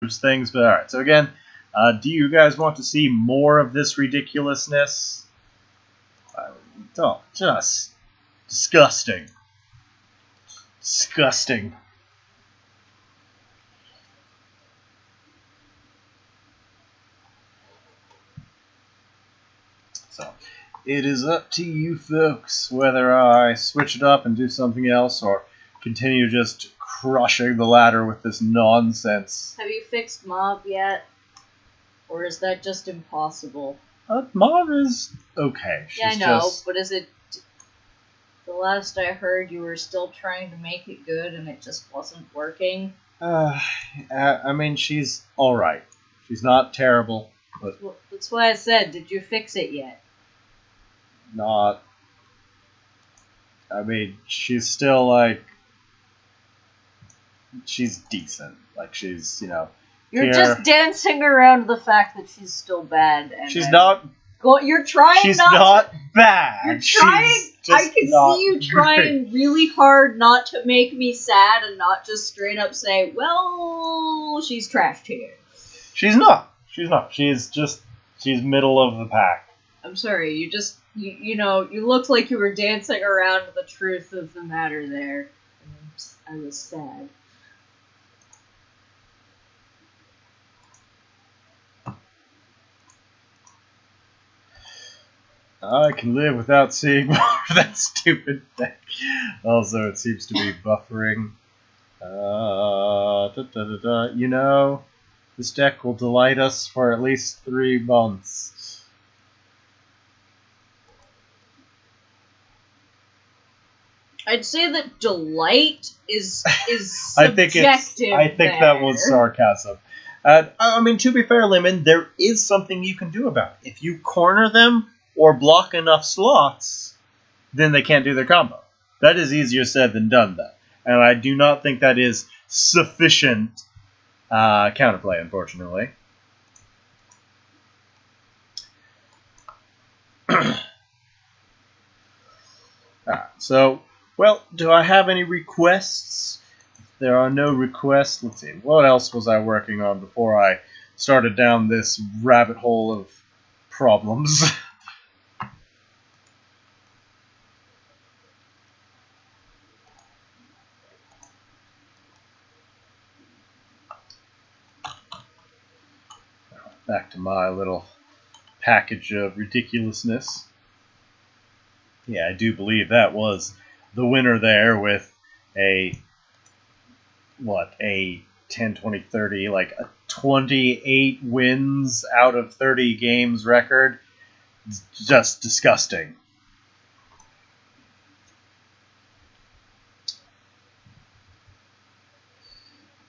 things. But alright, so again, do you guys want to see more of this ridiculousness? Oh, just disgusting. Disgusting. So, it is up to you folks whether I switch it up and do something else or continue just crushing the ladder with this nonsense. Have you fixed Mob yet? Or is that just impossible? Mob is okay. Yeah, I know, but is it... The last I heard, you were still trying to make it good and it just wasn't working? I mean, she's alright. She's not terrible, but... Well, that's why I said, did you fix it yet? Not... I mean, she's still, like... She's decent. Like, she's, you know... You're just dancing around the fact that she's still bad. And she's not... You're trying she's not bad. You're trying... I can see you trying really hard not to make me sad and not just straight up say, well, she's trashed here. She's not. She's not. She's middle of the pack. I'm sorry, you know, you looked like you were dancing around the truth of the matter there. I was sad. I can live without seeing more of that stupid thing. Also, it seems to be buffering. You know, this deck will delight us for at least 3 months. I'd say that delight is subjective. I think there. That was sarcasm. I mean, to be fair, Lemon, there is something you can do about it. If you corner them or block enough slots, then they can't do their combo. That is easier said than done, though. And I do not think that is sufficient counterplay, unfortunately. So, well, do I have any requests? If there are no requests, let's see. What else was I working on before I started down this rabbit hole of problems? Back to my little package of ridiculousness. Yeah, I do believe that was the winner there with a 10, 20, 30, like a 28 wins out of 30 games record. It's just disgusting.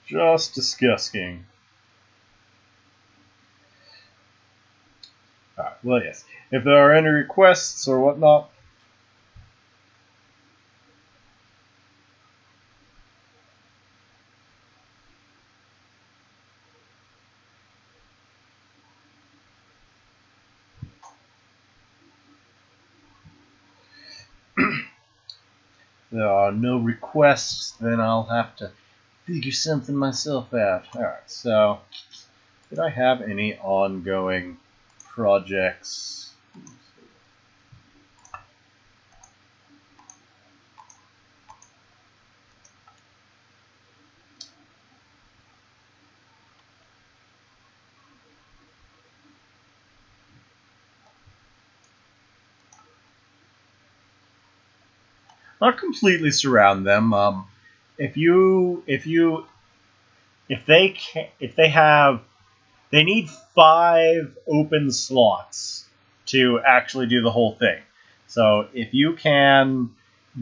Just disgusting. Alright, well, yes. If there are any requests or whatnot, there are no requests, then I'll have to figure something myself out. Alright, so did I have any ongoing projects? Not completely surround them. If they need 5 open slots to actually do the whole thing. So if you can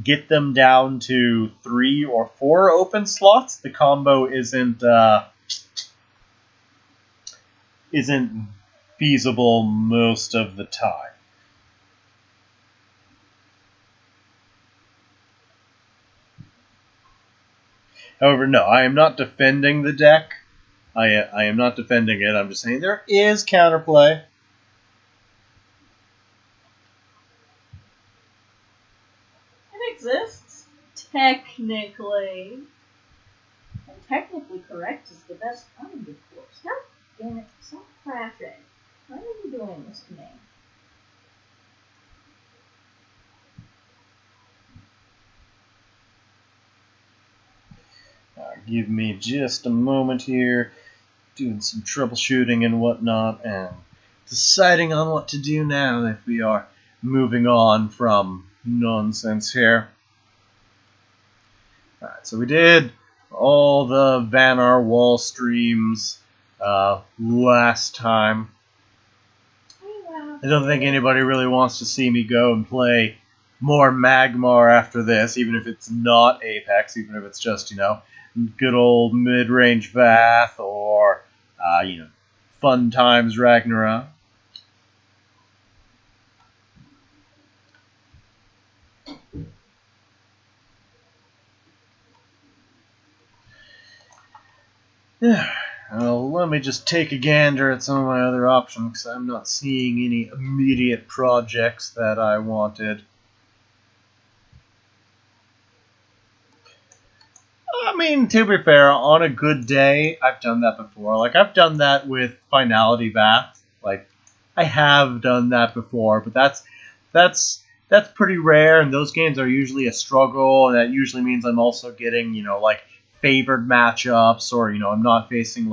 get them down to 3 or 4 open slots, the combo isn't feasible most of the time. However, no, I am not defending the deck. I am not defending it. I'm just saying there is counterplay. It exists. Technically. technically correct is the best kind, of course. God damn it, stop crashing. Why are you doing this to me? Give me just a moment here, doing some troubleshooting and whatnot, and deciding on what to do now if we are moving on from nonsense here. Alright, so we did all the Vanar wall streams last time. I don't think anybody really wants to see me go and play more Magmar after this, even if it's not Apex, even if it's just, good old mid-range Vath or, Fun Times Ragnarok. Well, let me just take a gander at some of my other options, because I'm not seeing any immediate projects that I wanted. I mean, to be fair, on a good day, I've done that before. Like, I've done that with Finality Vath. Like, I have done that before, but that's pretty rare, and those games are usually a struggle, and that usually means I'm also getting, favored matchups, or, I'm not facing,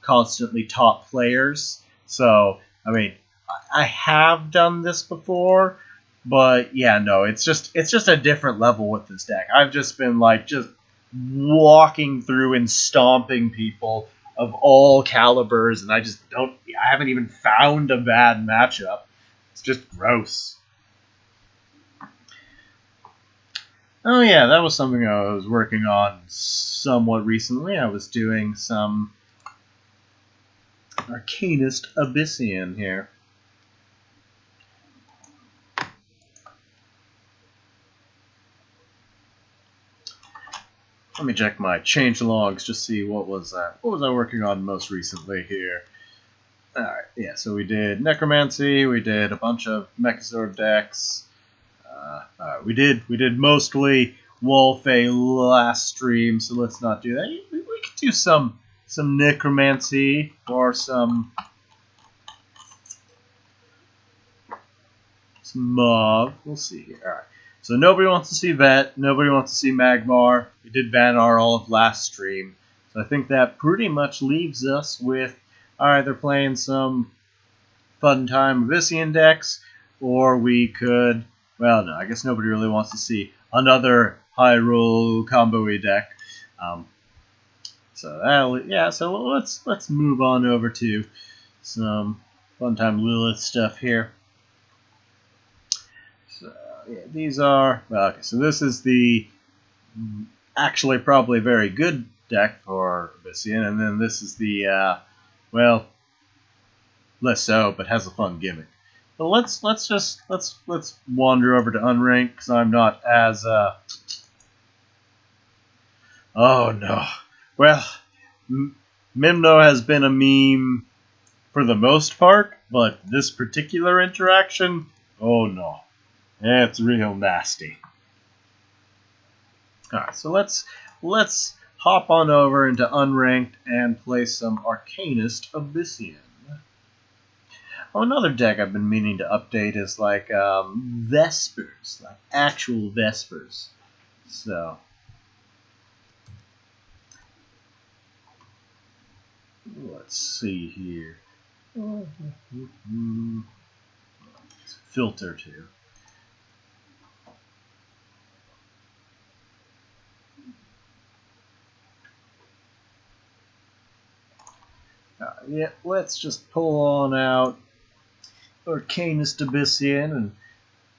constantly top players. So, I mean, I have done this before, but, yeah, no, it's just a different level with this deck. I've just been, just walking through and stomping people of all calibers, and I haven't even found a bad matchup. It's just gross. Oh yeah, that was something I was working on somewhat recently. I was doing some Arcanist Abyssian here. Let me check my change logs to see what was I working on most recently here. Alright, yeah, so we did Necromancy, we did a bunch of Mechazord decks. We did mostly Wolfey last stream, so let's not do that. We could do some Necromancy or some Mauve. We'll see here. Alright. So nobody wants to see Vet, nobody wants to see Magmar. We did Vanar all of last stream. So I think that pretty much leaves us with either playing some Fun Time Abyssian decks, or we could, well, no, I guess nobody really wants to see another Hyrule combo-y deck. So let's move on over to some Fun Time Lilith stuff here. So yeah, these are, well, okay, so this is the actually probably very good deck for Abyssian, and then this is the well, less so, but has a fun gimmick. But let's wander over to Unranked, because I'm not as oh no. Well, Mimno has been a meme for the most part, but this particular interaction, oh no, it's real nasty. All right, so let's hop on over into Unranked and play some Arcanist Abyssian. Oh, another deck I've been meaning to update is Vespers, like actual Vespers. So let's see here. Filter too. Yeah, let's just pull on out Arcanist Abyssian and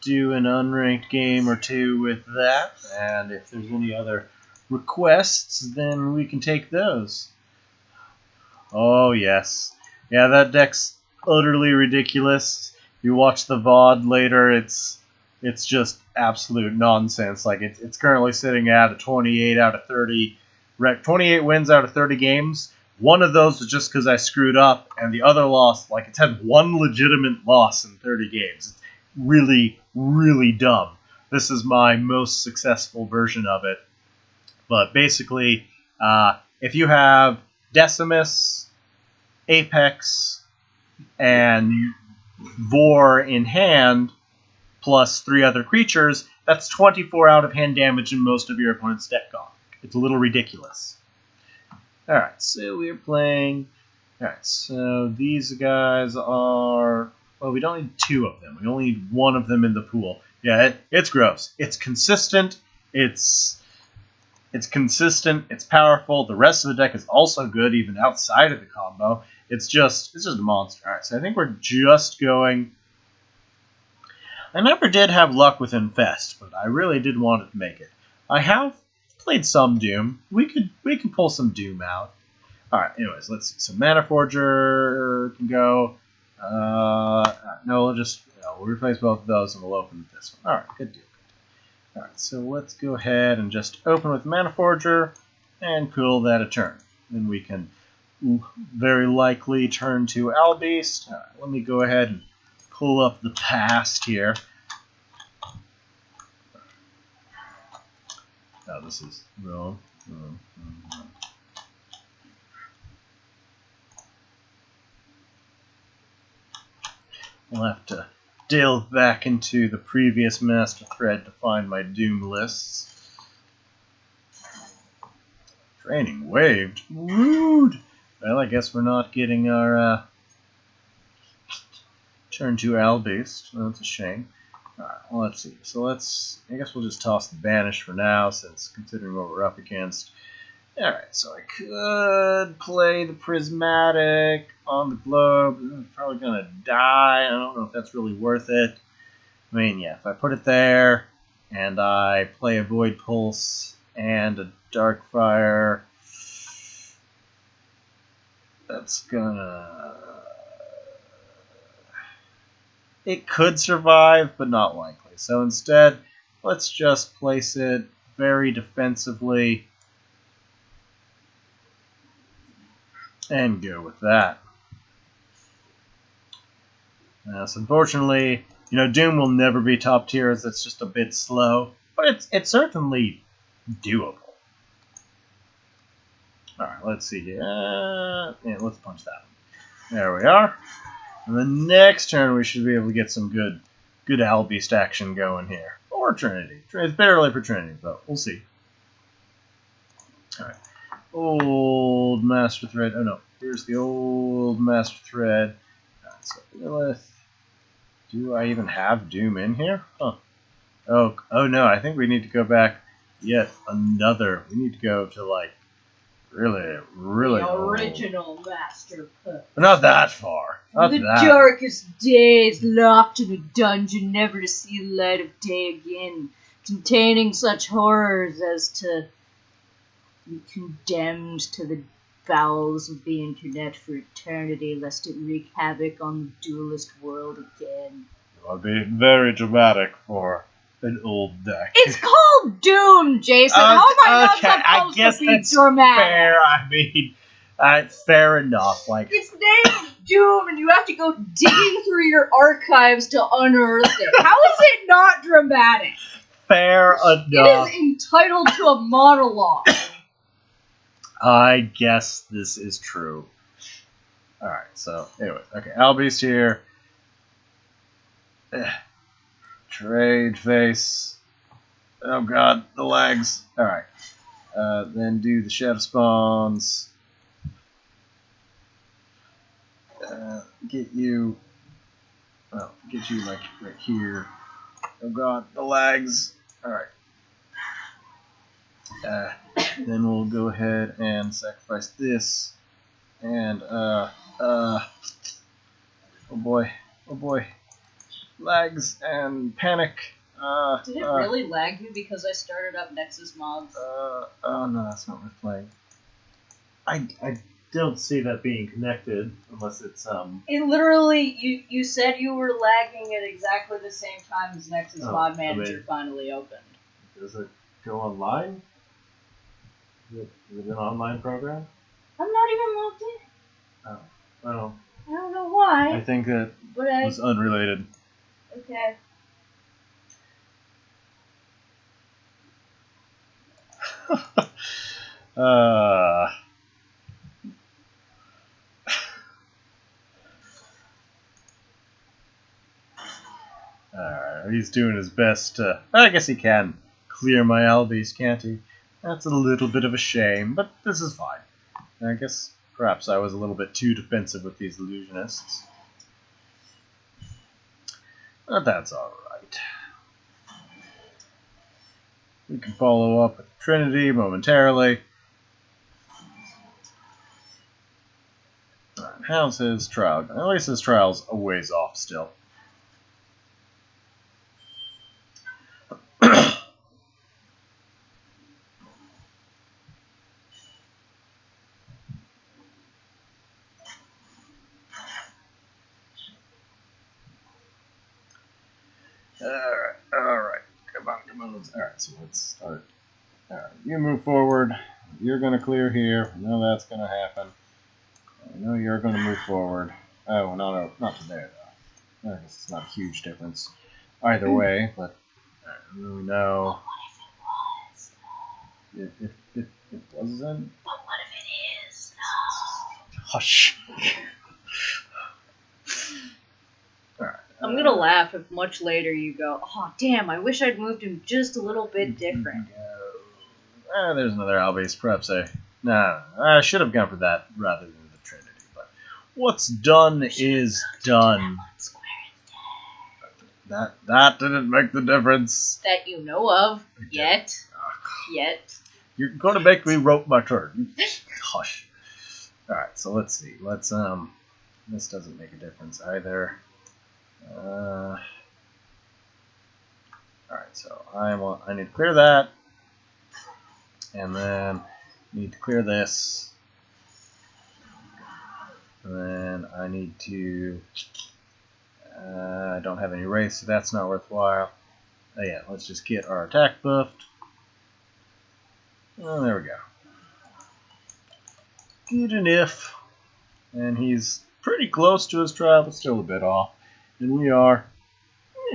do an unranked game or two with that. And if there's any other requests, then we can take those. Oh, yes. Yeah, that deck's utterly ridiculous. You watch the VOD later, it's just absolute nonsense. Like, it's currently sitting at a 28 out of 30, 28 wins out of 30 games. One of those was just because I screwed up, and the other loss, like, it's had one legitimate loss in 30 games. It's really, really dumb. This is my most successful version of it. But basically, if you have Decimus, Apex, and Vor in hand, plus 3 other creatures, that's 24 out-of-hand damage in most of your opponent's deck gone. It's a little ridiculous. Alright, so we're playing... Alright, so these guys are... Well, we don't need 2 of them. We only need 1 of them in the pool. Yeah, it's gross. It's consistent. It's consistent. It's powerful. The rest of the deck is also good, even outside of the combo. It's just a monster. Alright, so I think we're just going... I never did have luck with Infest, but I really did want to make it. I have played some Doom. We could pull some Doom out. Alright, anyways, let's see. So Mana Forger can go. No, we'll replace both of those and we'll open with this one. Alright, good deal. Alright, so let's go ahead and just open with Mana Forger and cool that a turn. Then we can very likely turn to Albeast. Alright, let me go ahead and pull up the past here. Oh, this is wrong. We'll have to delve back into the previous master thread to find my Doom lists. Training waived. Rude! Well, I guess we're not getting our turn to Albeast. Well, that's a shame. Alright, well, let's see. So I guess we'll just toss the Banish for now, since considering what we're up against. Alright, so I could play the Prismatic on the Globe. I'm probably going to die. I don't know if that's really worth it. I mean, yeah, if I put it there, and I play a Void Pulse and a Darkfire, that's gonna... It could survive, but not likely. So instead, let's just place it very defensively and go with that. So unfortunately, Doom will never be top tier as it's just a bit slow, but it's certainly doable. Alright, let's see here. Yeah, let's punch that one. There we are. And the next turn we should be able to get some good Albeast action going here. Or Trinity. It's a bit early for Trinity, but we'll see. Alright. Old Master Thread. Oh no, here's the old Master Thread. Alright, so Lilith. Do I even have Doom in here? Huh. Oh no, I think we need to go back yet another. We need to go to like really the original old. Master Puppet. But not that far. Not the that. darkest days, locked in a dungeon, never to see the light of day again, containing such horrors as to be condemned to the bowels of the internet for eternity, lest it wreak havoc on the duelist world again. It would be very dramatic for an old deck. It's called Doom, Jason. How am I not supposed to be dramatic? Fair. I mean, fair enough. Like, it's named Doom, and you have to go digging through your archives to unearth it. How is it not dramatic? Fair enough. It is entitled to a monologue. I guess this is true. Alright, so, anyway. Okay, Albeast here. Trade face. Oh god, the legs. Alright. Then do the Shadow Spawns. Get you like right here. Oh god, the legs. Alright. Then we'll go ahead and sacrifice this. And, oh boy. Lags and panic. Did it really lag you because I started up Nexus mobs? Oh no, that's not worth playing. I don't see that being connected unless it's It literally, you said you were lagging at exactly the same time as Nexus Mod Manager finally opened. Does it go online? Is it an online program? I'm not even logged in. Oh, well. I don't know why. I think that was unrelated. Okay. he's doing his best to... I guess he can clear my Albies, can't he? That's a little bit of a shame, but this is fine. I guess perhaps I was a little bit too defensive with these illusionists. But that's alright. We can follow up with Trinity momentarily. Alright, how's his trial? At least his trial's a ways off still. Alright, come on, alright, so let's start. Alright, you move forward, you're gonna clear here, I know that's gonna happen. I know you're gonna move forward. Oh, no, not today though. I guess it's not a huge difference either way, but I don't really know. If it wasn't. But what if it is? Hush. I'm gonna laugh if much later you go, oh damn, I wish I'd moved him just a little bit different. There's another Albies. Perhaps I should have gone for that rather than the Trinity. But what's done is done. That didn't make the difference. That you know of yet. You're going to make me rope my turn. Hush. All right, so let's see. Let's This doesn't make a difference either. Alright, so I need to clear that, and then need to clear this, and then I need to, I don't have any wraiths, so that's not worthwhile. Oh yeah, let's just get our attack buffed. Oh, there we go. Good enough. And he's pretty close to his trial, but still a bit off. And we are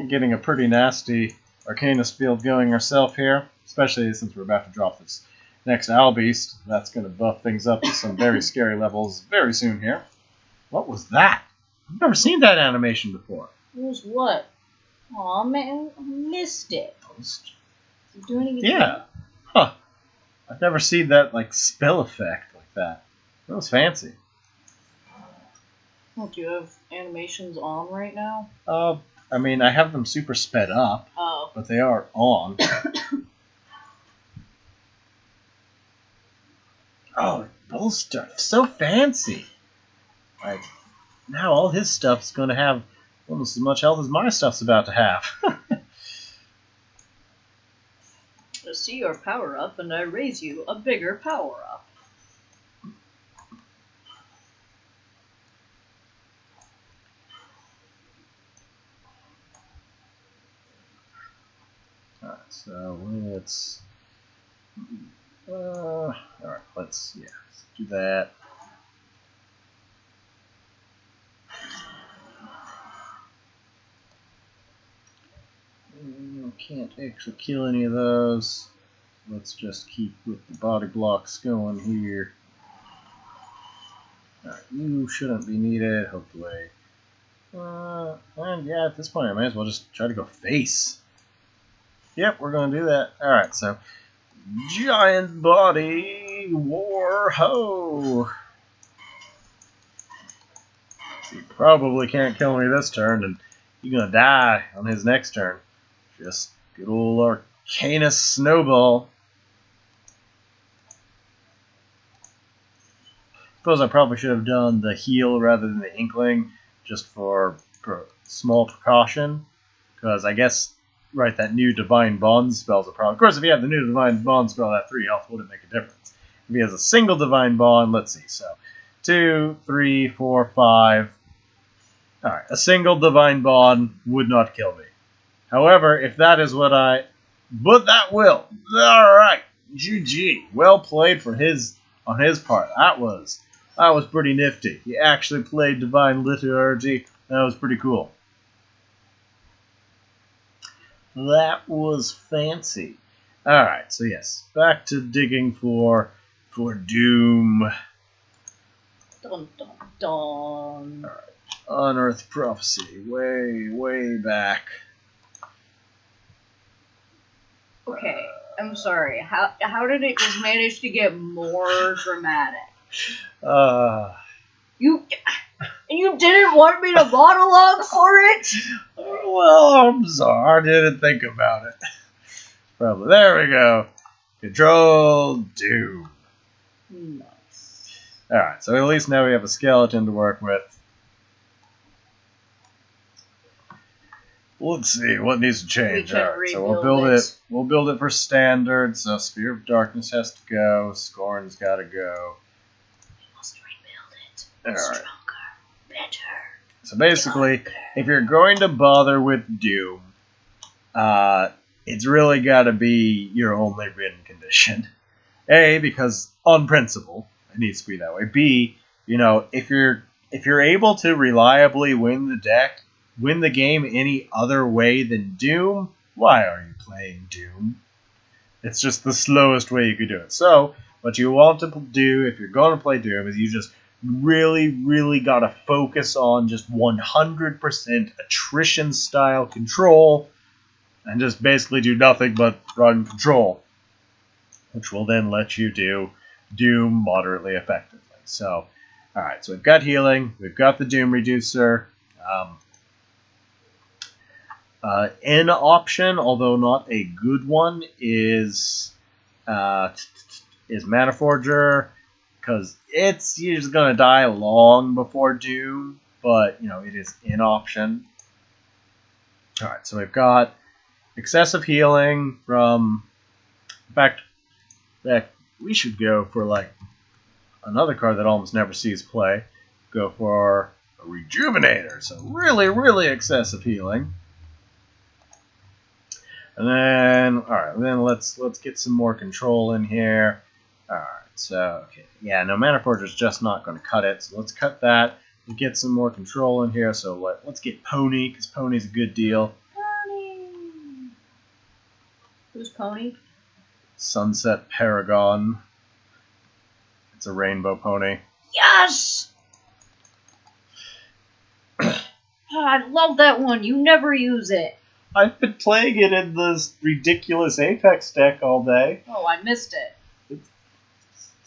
getting a pretty nasty Arcanist field going ourselves here, especially since we're about to drop this next Albeast. That's going to buff things up to some very scary levels very soon here. What was that? I've never seen that animation before. It was what? Aw, man, I missed it. Post. Is it doing it again? Yeah. Huh. I've never seen that like spell effect like that. That was fancy. Oh, do you have animations on right now? I mean, I have them super sped up, but they are on. Oh, Bull stuff, so fancy. Like, now all his stuff's going to have almost as much health as my stuff's about to have. I see your power up, and I raise you a bigger power up. Alright, so let's... alright, let's do that. Can't actually kill any of those. Let's just keep with the body blocks going here. Alright, you shouldn't be needed, hopefully. And yeah, at this point I might as well just try to go face. Yep, we're going to do that. Alright, so giant body war ho. You probably can't kill me this turn, and you're going to die on his next turn. Just good old Arcanist Snowball. Suppose I probably should have done the heal rather than the Inkling, just for small precaution. Because I guess, right, that new Divine Bond spell's a problem. Of course, if you have the new Divine Bond spell, that 3 health wouldn't make a difference. If he has a single Divine Bond, let's see, so 2, 3, 4, 5. Alright, a single Divine Bond would not kill me. However, if that is what but that will. Alright, GG. Well played on his part. That was pretty nifty. He actually played Divine Liturgy. That was pretty cool. That was fancy. Alright, so yes, back to digging for Doom. Dun dun dun. Alright, Unearthed Prophecy, way back. Okay, I'm sorry. How did it just manage to get more dramatic? You didn't want me to monologue for it? Well, I'm sorry. I didn't think about it. Probably. There we go. Control Doom. Nice. Alright, so at least now we have a skeleton to work with. Let's see what needs to change. We can Alright, so rebuild we'll build it. it. We'll build it for standard. So Sphere of Darkness has to go. Scorn's got to go. We must rebuild it. Alright. Stronger, better. So basically, if you're going to bother with Doom, it's really got to be your only win condition. A, because on principle it needs to be that way. B, if you're able to reliably win the game any other way than Doom, why are you playing Doom? It's just the slowest way you could do it. So what you want to do if you're going to play Doom is you just really, really got to focus on just 100% attrition style control and just basically do nothing but run control, which will then let you do Doom moderately effectively. So, alright, so we've got healing, we've got the Doom reducer. An option, although not a good one, is Mana Forger, because it's usually going to die long before Doom, but it is an option. Alright, so we've got excessive healing from. In fact, we should go for another card that almost never sees play. Go for a Rejuvenator, so really, really excessive healing. And then, alright, then let's get some more control in here. Alright, so, okay, yeah, no, Mana Forger's just not going to cut it, so let's cut that. We'll get some more control in here, so let's get Pony, because Pony's a good deal. Pony! Who's Pony? Sunset Paragon. It's a rainbow pony. Yes! I love that one. You never use it. I've been playing it in this ridiculous Apex deck all day. Oh, I missed it.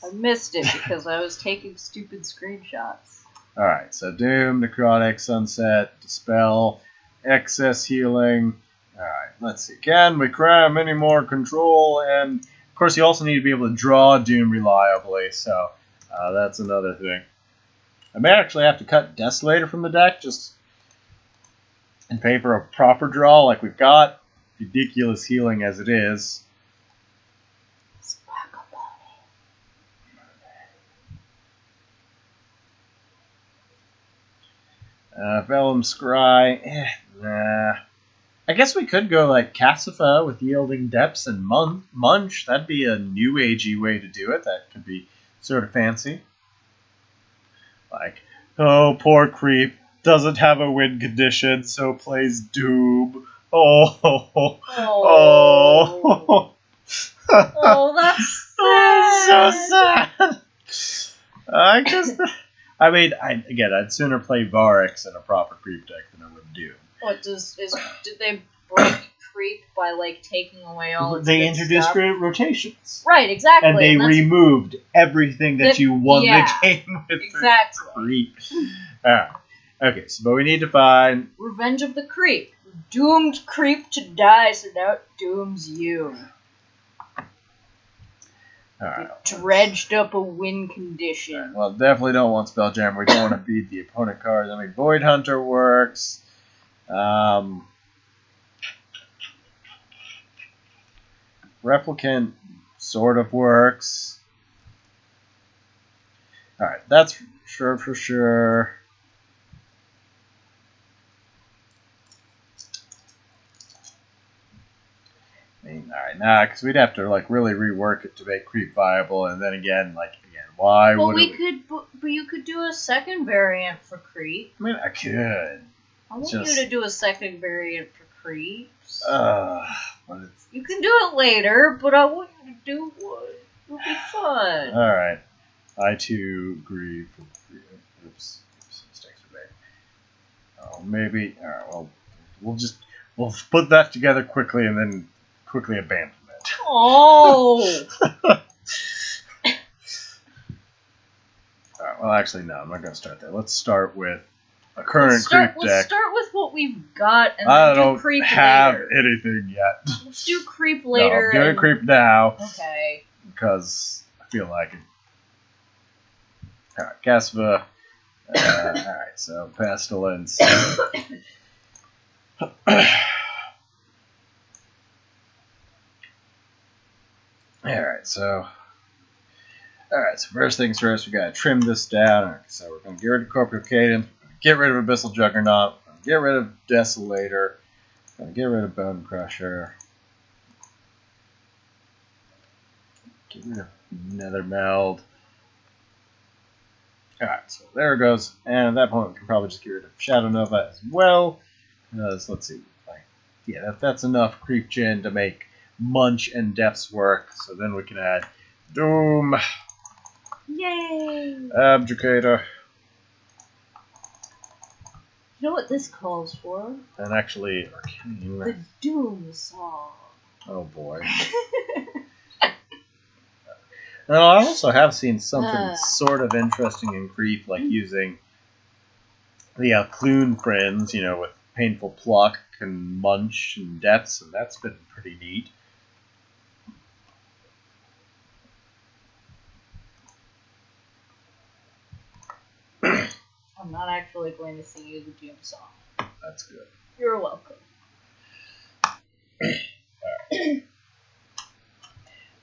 I missed it because I was taking stupid screenshots. Alright, so Doom, Necrotic, Sunset, Dispel, Excess Healing. Alright, let's see. Can we cram any more control? And, of course, you also need to be able to draw Doom reliably, so that's another thing. I may actually have to cut Desolator from the deck, just in favor of proper draw like we've got. Ridiculous healing as it is. Vellum Scry, nah. I guess we could go like Cassifa with Yielding Depths and Munch. That'd be a new agey way to do it. That could be sort of fancy. Like, oh, poor creep. Doesn't have a win condition, so plays Doom. Oh. Oh. Oh. Oh, that's sad. So sad. I'd sooner play Varix in a proper creep deck than I would Doom. What did they break creep by taking away all its They good introduced stuff? rotations. Right, exactly. And they removed everything that you won yeah, the game with. exactly. Creep. Alright. Okay, but we need to find Revenge of the Creep. Doomed creep to die, so now it dooms you. Alright. Dredged up a win condition. Well, definitely don't want Spelljammer. We don't want to beat the opponent cards. I mean, Void Hunter works. Replicant sort of works. Alright, that's sure for sure. Alright, because we'd have to really rework it to make creep viable, and then again, why Well, would but you could do a second variant for creep. I mean, I could. I want you to do a second variant for creeps. But it's You can do it later, but I want you to do one. It'll be fun. alright. I too agree. Oops, mistakes were made. Oh, maybe. Alright, well, we'll put that together quickly and then quickly abandon Oh! Alright, well, actually, no, I'm not going to start there. Let's start with a current creep deck. Let's start with what we've got and I then do don't creep have later. anything yet. Let's do creep later. No, I'm doing creep now. Okay. Because I feel like it. Alright, Casva. Alright, so Pestilence. Alright, so first things first, we gotta trim this down. Alright, so we're gonna get rid of Corporeal Cadence, get rid of Abyssal Juggernaut, get rid of Desolator, get rid of Bone Crusher, get rid of Nether Meld. Alright, so there it goes. And at that point, we can probably just get rid of Shadow Nova as well. Let's see. Yeah, that's enough creep gen to make Munch and Depths work. So then we can add Doom. Yay! Abjugator. You know what this calls for? And actually, Arcane. The Doom Song. Oh boy. And I also have seen something sort of interesting in Creep, like using the Alcloon friends, you know, with Painful Pluck and Munch and Depths, and that's been pretty neat. I'm not actually going to sing you the Doom Song. That's good. You're welcome.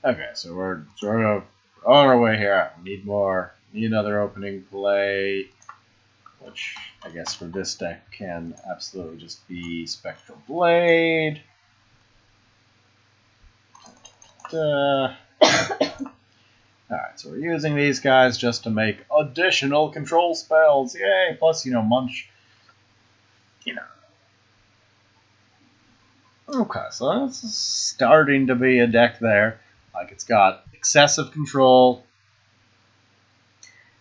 Okay, so we're sort of on our way here. We need another opening play, which I guess for this deck can absolutely just be Spectral Blade. Alright, so we're using these guys just to make additional control spells. Yay! Plus, you know, Munch. You know. Okay, so that's starting to be a deck there. Like, it's got excessive control.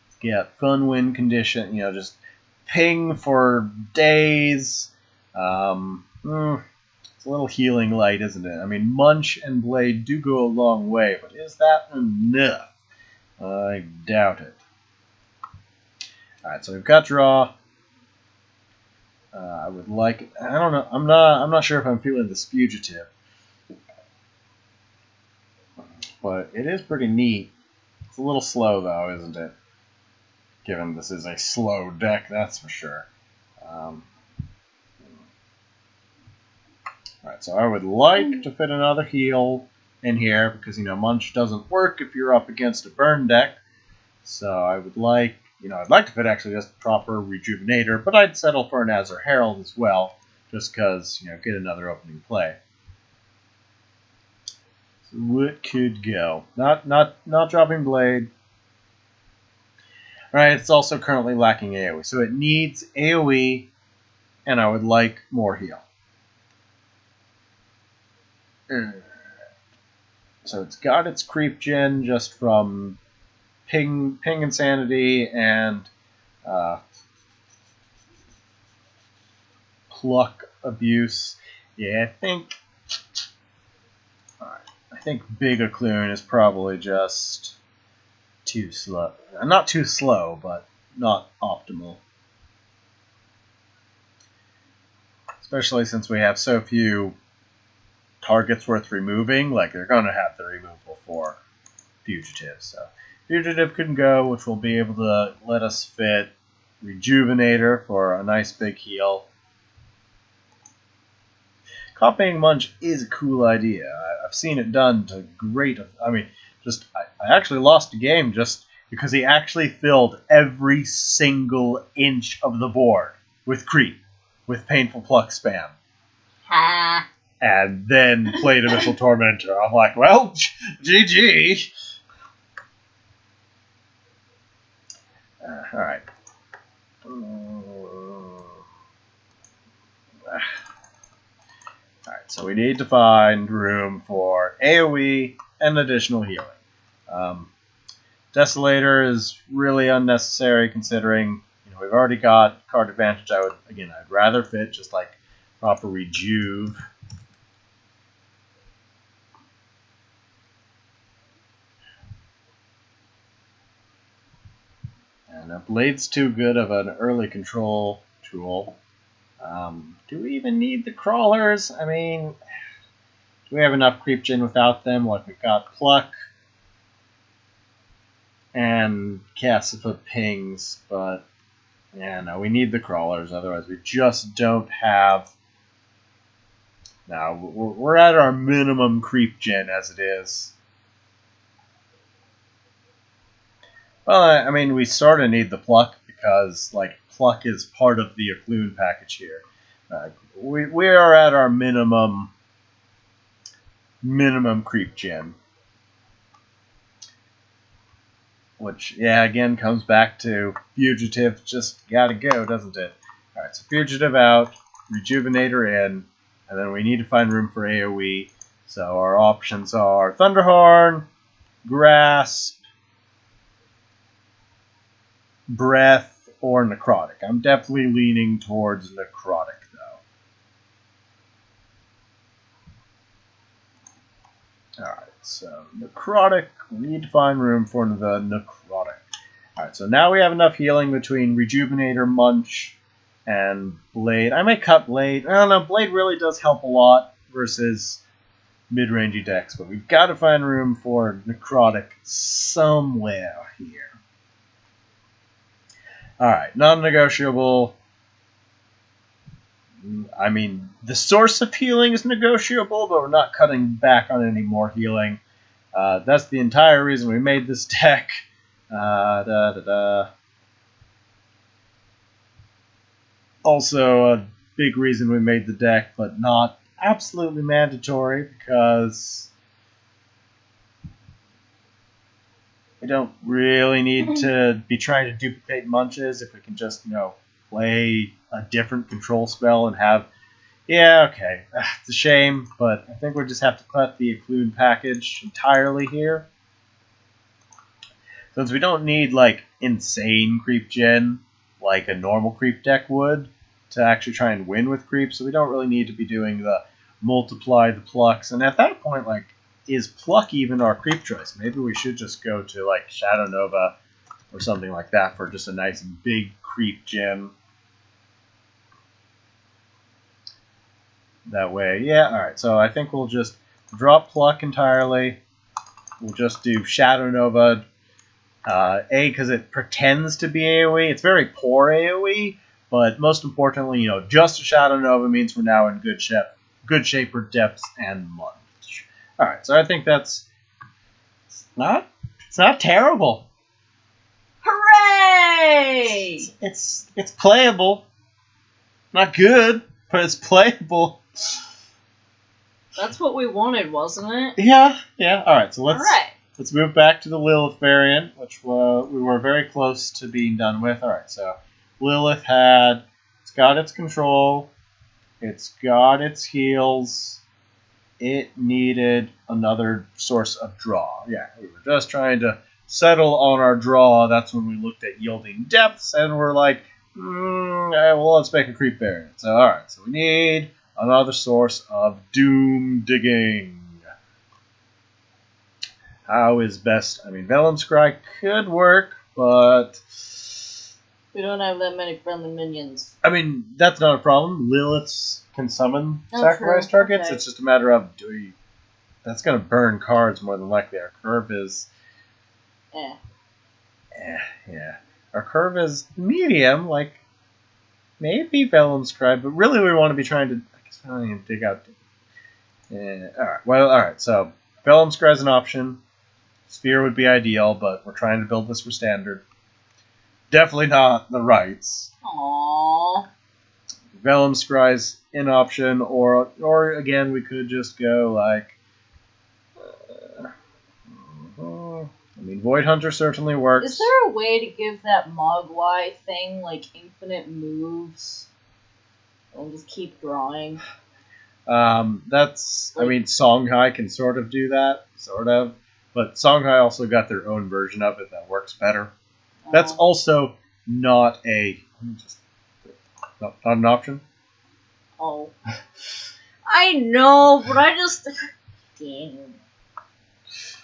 It's got fun win condition, you know, just ping for days. It's a little healing light, isn't it? I mean, Munch and Blade do go a long way, but is that enough? I doubt it. Alright, so we've got draw. I would like. I don't know. I'm not sure if I'm feeling this fugitive, but it is pretty neat. It's a little slow though, isn't it? Given this is a slow deck, that's for sure. Alright, so I would like to fit another heal in here because, you know, Munch doesn't work if you're up against a burn deck. So I would like, you know, I'd like to fit actually just a proper Rejuvenator, but I'd settle for an Azure Herald as well, just because, you know, get another opening play. So what could go? Not dropping Blade. Alright, it's also currently lacking AoE, so it needs AoE, and I would like more heal. So it's got its creep gen just from ping insanity and pluck abuse. Yeah, I think Big Acloon is probably just too slow. Not too slow, but not optimal. Especially since we have so few targets worth removing. Like, they're going to have the removal for Fugitive. So Fugitive can go, which will be able to let us fit Rejuvenator for a nice big heal. Copying Munch is a cool idea. I've seen it done to great. I mean, I actually lost a game just because he actually filled every single inch of the board with creep, with Painful Pluck spam. Ha! And then played Abyssal Tormentor. I'm like, well, GG. Alright. Alright, so we need to find room for AoE and additional healing. Desolator is really unnecessary considering, you know, we've already got card advantage. I'd rather fit just like proper Rejuve. Yeah, no, Blade's too good of an early control tool. Do we even need the crawlers? I mean, do we have enough creep gen without them? Like, we've got Pluck and Cassifa pings, but yeah, no, we need the crawlers. Otherwise, we just don't have. No, we're at our minimum creep gen as it is. Well, I mean, we sort of need the Pluck because, like, Pluck is part of the Ocloon package here. We are at our minimum creep gen. Which, yeah, again, comes back to Fugitive just gotta go, doesn't it? Alright, so Fugitive out, Rejuvenator in, and then we need to find room for AoE. So our options are Thunderhorn, Grasp, Breath, or Necrotic. I'm definitely leaning towards Necrotic, though. Alright, so Necrotic, we need to find room for the Necrotic. Alright, so now we have enough healing between Rejuvenator, Munch, and Blade. I may cut Blade. I don't know, Blade really does help a lot versus mid-rangey decks, but we've got to find room for Necrotic somewhere here. Alright, non-negotiable. I mean, the source of healing is negotiable, but we're not cutting back on any more healing. That's the entire reason we made this deck. Also, a big reason we made the deck, but not absolutely mandatory, because we don't really need to be trying to duplicate Munches if we can just, play a different control spell and have... Yeah, okay. It's a shame, but I think we'll just have to cut the Ocloon package entirely here. Since we don't need, like, insane creep gen, like a normal creep deck would, to actually try and win with creep, so we don't really need to be doing the multiply the plucks. And at that point, like, is Pluck even our creep choice? Maybe we should just go to, like, Shadow Nova or something like that for just a nice big creep gen. That way, yeah, alright, so I think we'll just drop Pluck entirely. We'll just do Shadow Nova. Because it pretends to be AoE. It's very poor AoE, but most importantly, just a Shadow Nova means we're now in good shape for Depths and Munch. Alright, so I think it's not terrible. Hooray! It's playable. Not good, but it's playable. That's what we wanted, wasn't it? Yeah. Alright, so let's move back to the Lilith variant, which we were very close to being done with. Alright, so Lilith it's got its control, it's got its heals, it needed another source of draw. Yeah, we were just trying to settle on our draw. That's when we looked at yielding depths, and we're like, well, let's make a creep variant. So, alright, so we need another source of doom digging. How is best? I mean, Vellum Scry could work, but we don't have that many friendly minions. I mean, that's not a problem. Liliths can summon sacrifice targets. Okay. It's just a matter of that's going to burn cards more than likely. Our curve is... Yeah. Our curve is medium, like maybe Vellum Scry, but really we want to be trying to... I guess we don't even dig out... Alright, so Vellum Scry is an option. Sphere would be ideal, but we're trying to build this for standard. Definitely not the rights. Aww. Vellum Scry's an option, or again, we could just go like... I mean, Void Hunter certainly works. Is there a way to give that Mogwai thing, like, infinite moves? And just keep drawing? I mean, Songhai can sort of do that, but Songhai also got their own version of it that works better. That's also not not an option. Oh. I know, but I just... Damn.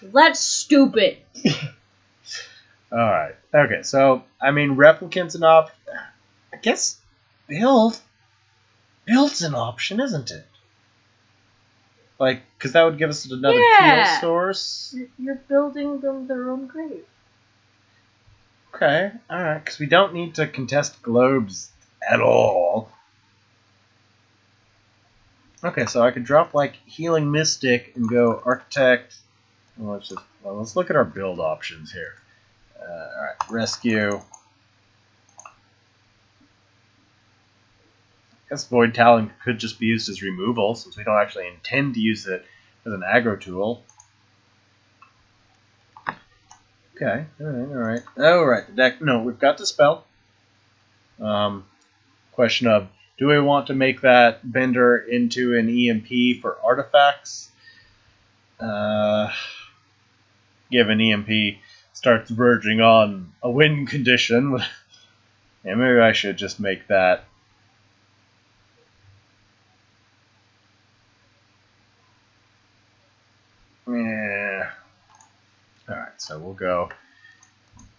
That's stupid. Alright. Okay, so, I mean, Replicant's an option. I guess Build's an option, isn't it? Like, because that would give us another heal source. You're building them their own grave. Okay, alright, because we don't need to contest globes at all. Okay, so I could drop, like, Healing Mystic and go Architect. Well, let's look at our build options here. Alright, Rescue. I guess Void Talon could just be used as removal, since we don't actually intend to use it as an aggro tool. Okay, alright. Alright, the deck. No, we've got the spell. Question of, do we want to make that Bender into an EMP for artifacts? Given EMP starts verging on a win condition. Yeah, maybe I should just make that. Yeah. Alright, so we'll go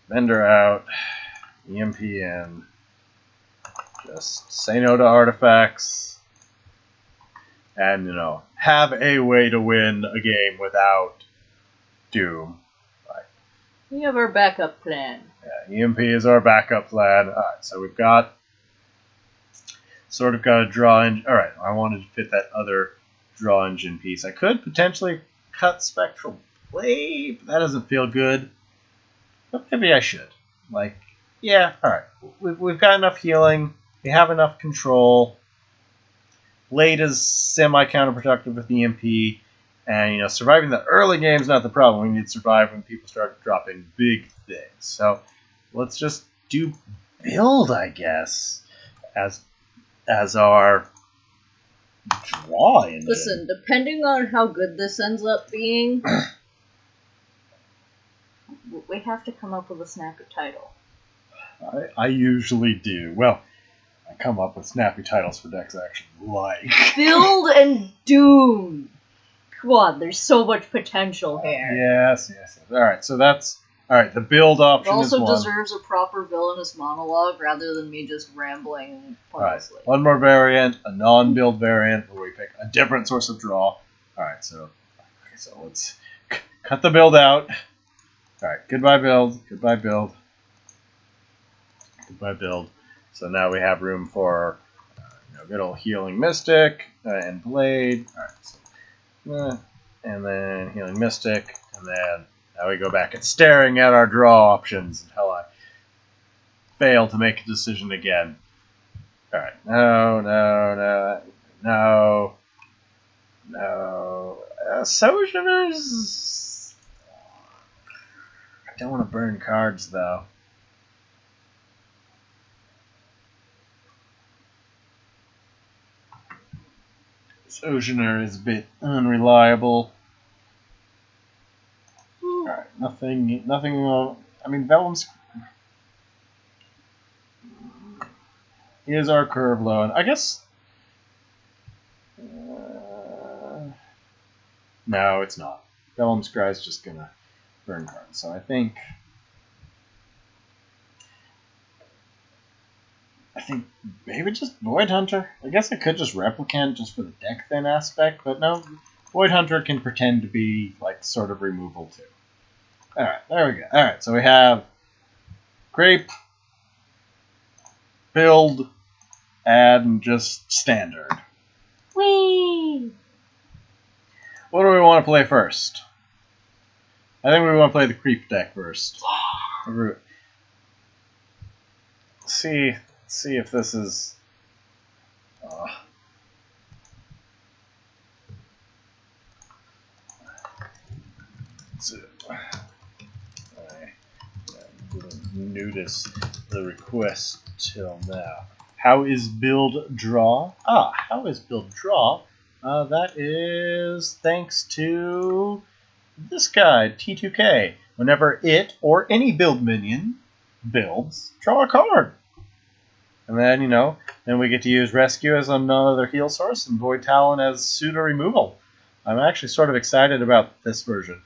Bender out, EMP in. Just say no to artifacts. And, you know, have a way to win a game without Doom. We have our backup plan. Yeah, EMP is our backup plan. Alright, so we've got sort of got a draw engine. Alright, I wanted to fit that other draw engine piece. I could potentially cut Spectral Blade, but that doesn't feel good. But maybe I should. Like, yeah, alright. We've got enough healing. We have enough control. Blade is semi-counterproductive with EMP. And, you know, surviving the early game is not the problem. We need to survive when people start dropping big things. So let's just do Build, I guess, as our draw engine. Listen, depending on how good this ends up being, we have to come up with a snappy title. I usually do. Well, I come up with snappy titles for decks I actually like. Build and Doom! Come on, there's so much potential here. Yes. Alright, so that's... Alright, the build option it is one. also deserves a proper villainous monologue rather than me just rambling pointlessly. Alright, one more variant, a non-build variant, where we pick a different source of draw. Alright, so let's cut the build out. Alright, goodbye build. So now we have room for good old Healing Mystic and Blade. Alright, so, and then Healing Mystic, and then now we go back and staring at our draw options until I fail to make a decision again. Alright, no. Sojourners. I don't want to burn cards though. Sojourner is a bit unreliable. Alright, nothing. I mean, Vellum's. Here's our curve low, and I guess. No, it's not. Vellum Scry is just gonna burn cards, so I think maybe just Void Hunter. I guess I could just Replicant just for the deck thin aspect, but no, Void Hunter can pretend to be like sort of removal too. Alright, there we go. Alright, so we have Grape, Build, Add, and just Standard. Whee! What do we want to play first? I think we want to play the Creep deck first. See if this is... I didn't notice the request till now. How is build draw? How is build draw? That is thanks to this guy, T2K. Whenever it or any build minion builds, draw a card. And then, then we get to use Rescue as another heal source and Void Talon as pseudo removal. I'm actually sort of excited about this version.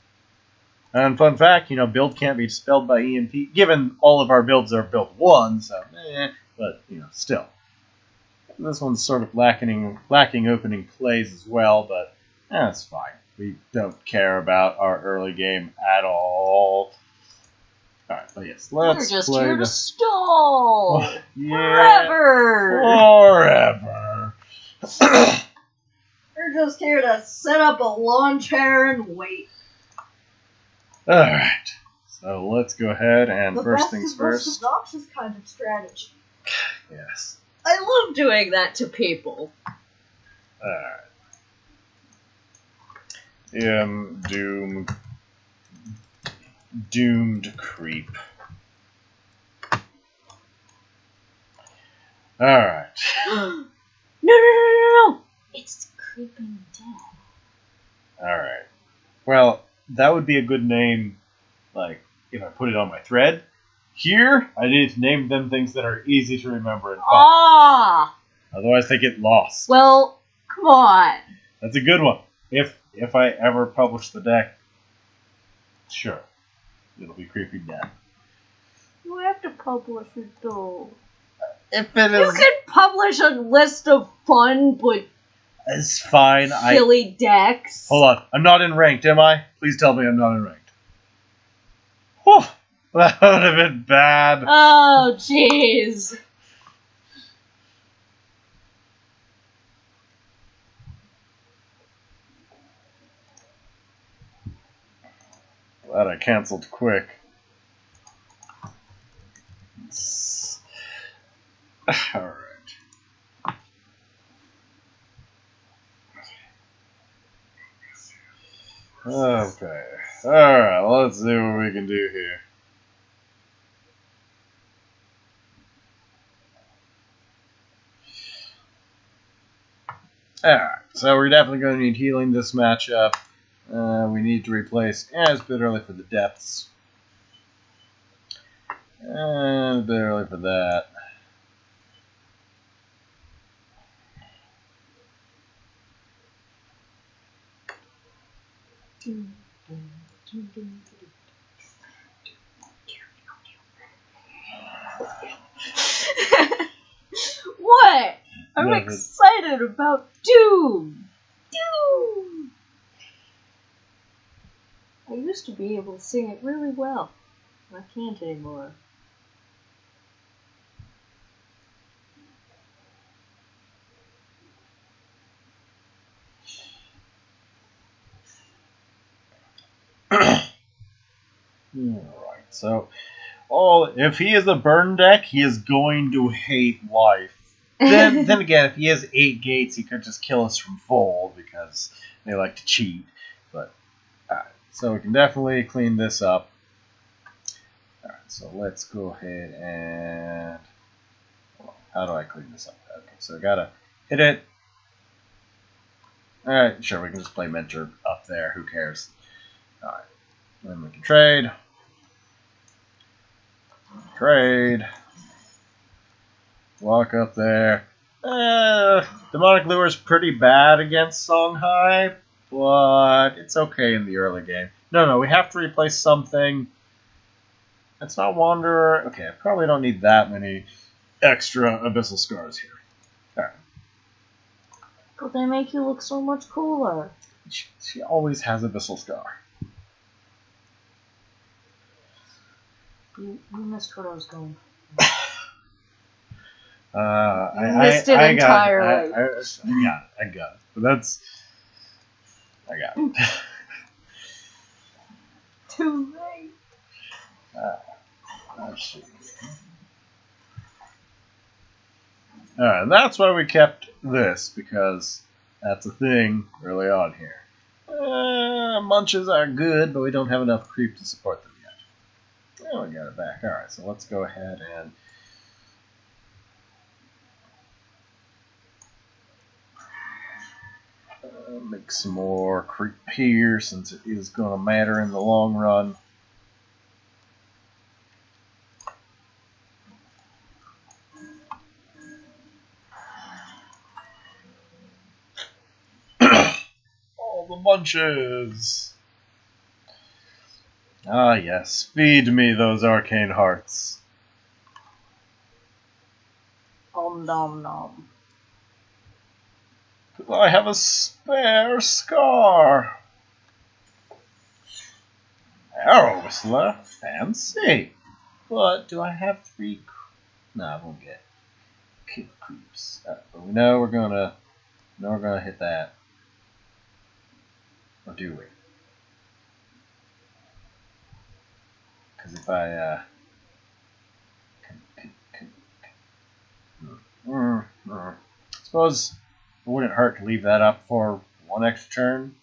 And fun fact, build can't be spelled by EMP, given all of our builds are build 1, so but still. This one's sort of lacking opening plays as well, but that's fine. We don't care about our early game at all. Alright, but yes, let's You're just play here to stall! Yeah, forever! We're just here to set up a lawn chair and wait. Alright, so let's go ahead and The first best things is most first. obnoxious kind of strategy. Yes. I love doing that to people. Alright. Doomed creep. Alright. No! It's creeping death. Alright. Well, that would be a good name, like, if I put it on my thread. Here, I need to name them things that are easy to remember and follow. Ah! Otherwise, they get lost. Well, come on. That's a good one. If I ever publish the deck, sure, it'll be Creepy Death. You have to publish it, though. If it You is, can publish a list of fun but it's fine. silly decks. Hold on. I'm not in ranked, am I? Please tell me I'm not in ranked. Whew, that would have been bad. Oh, jeez. Glad I canceled quick. Alright. Okay. Alright, let's see what we can do here. Alright, so we're definitely going to need healing this matchup. We need to replace, it's a bit early for the depths. And a bit early for that. What? I'm Nothing. excited about Doom. Doom. I used to be able to sing it really well. I can't anymore. Alright, so if he is a burn deck, he is going to hate life. Then again, if he has 8 gates, he could just kill us from full because they like to cheat. But so we can definitely clean this up. Alright, so let's go ahead and how do I clean this up? Okay, so I gotta hit it. Alright, sure, we can just play Mentor up there, who cares? Alright. Then we can trade. Trade. Walk up there. Demonic Lure is pretty bad against Songhai, but it's okay in the early game. No, we have to replace something. It's not Wanderer. Okay, I probably don't need that many extra Abyssal Scars here. Alright. But they make you look so much cooler. She always has Abyssal Scar. You missed what I was going I missed it entirely. I got it. But that's... I got it. Too late. Let's see. Alright, that's why we kept this, because that's a thing early on here. Munches are good, but we don't have enough creep to support them yet. Oh, we got it back. Alright, so let's go ahead and... make some more creep here, since it is going to matter in the long run. All the munches! Ah, yes. Feed me those arcane hearts. Om nom nom. I have a spare scar. Arrow whistler. Fancy. But do I have 3? No, I won't get kill creeps. But we know we're gonna hit that. Or do we? Because if I suppose it wouldn't hurt to leave that up for 1 extra turn,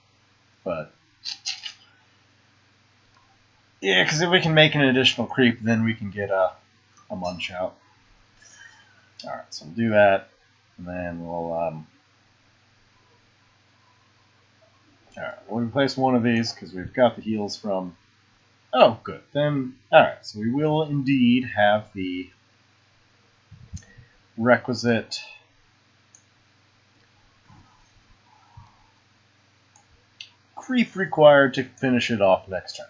but yeah, because if we can make an additional creep, then we can get a munch out. All right, so we'll do that, and then we'll we'll replace one of these because we've got the heals from. Oh, good. Then, all right. So we will indeed have the requisite creep required to finish it off next turn.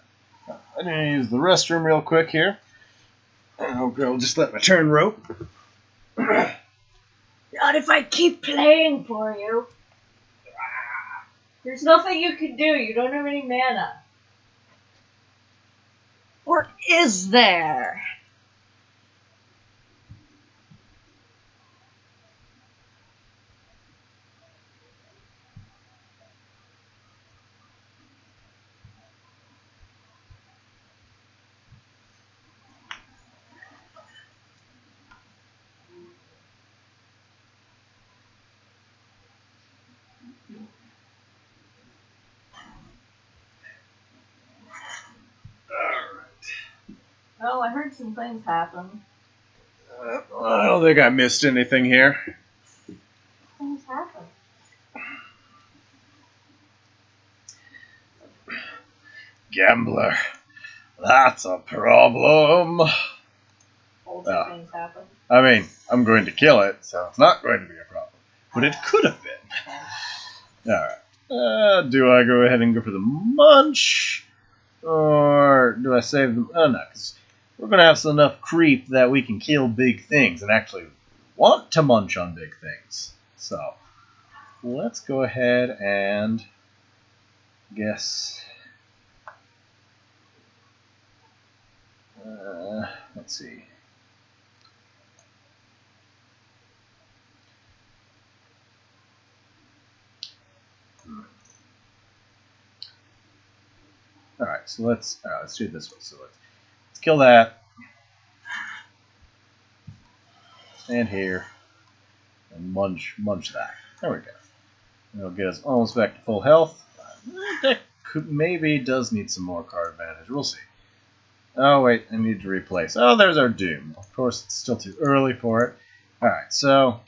I'm going to use the restroom real quick here. I'll just let my turn rope. Not if I keep playing for you. There's nothing you can do. You don't have any mana. Or is there? Oh, I heard some things happen. I don't think I missed anything here. Things happen. Gambler. That's a problem. Also things happen. I mean, I'm going to kill it, so it's not going to be a problem. But it could have been. Alright. Do I go ahead and go for the munch? Or do I save them? Oh, no, because we're going to have enough creep that we can kill big things and actually want to munch on big things. So, let's go ahead and guess. Let's see. Alright, so let's do it this way. So let's kill that. Stand here and munch that. There we go. It'll get us almost back to full health. That maybe does need some more card advantage. We'll see. Oh wait, I need to replace. Oh, there's our Doom. Of course, it's still too early for it. Alright, so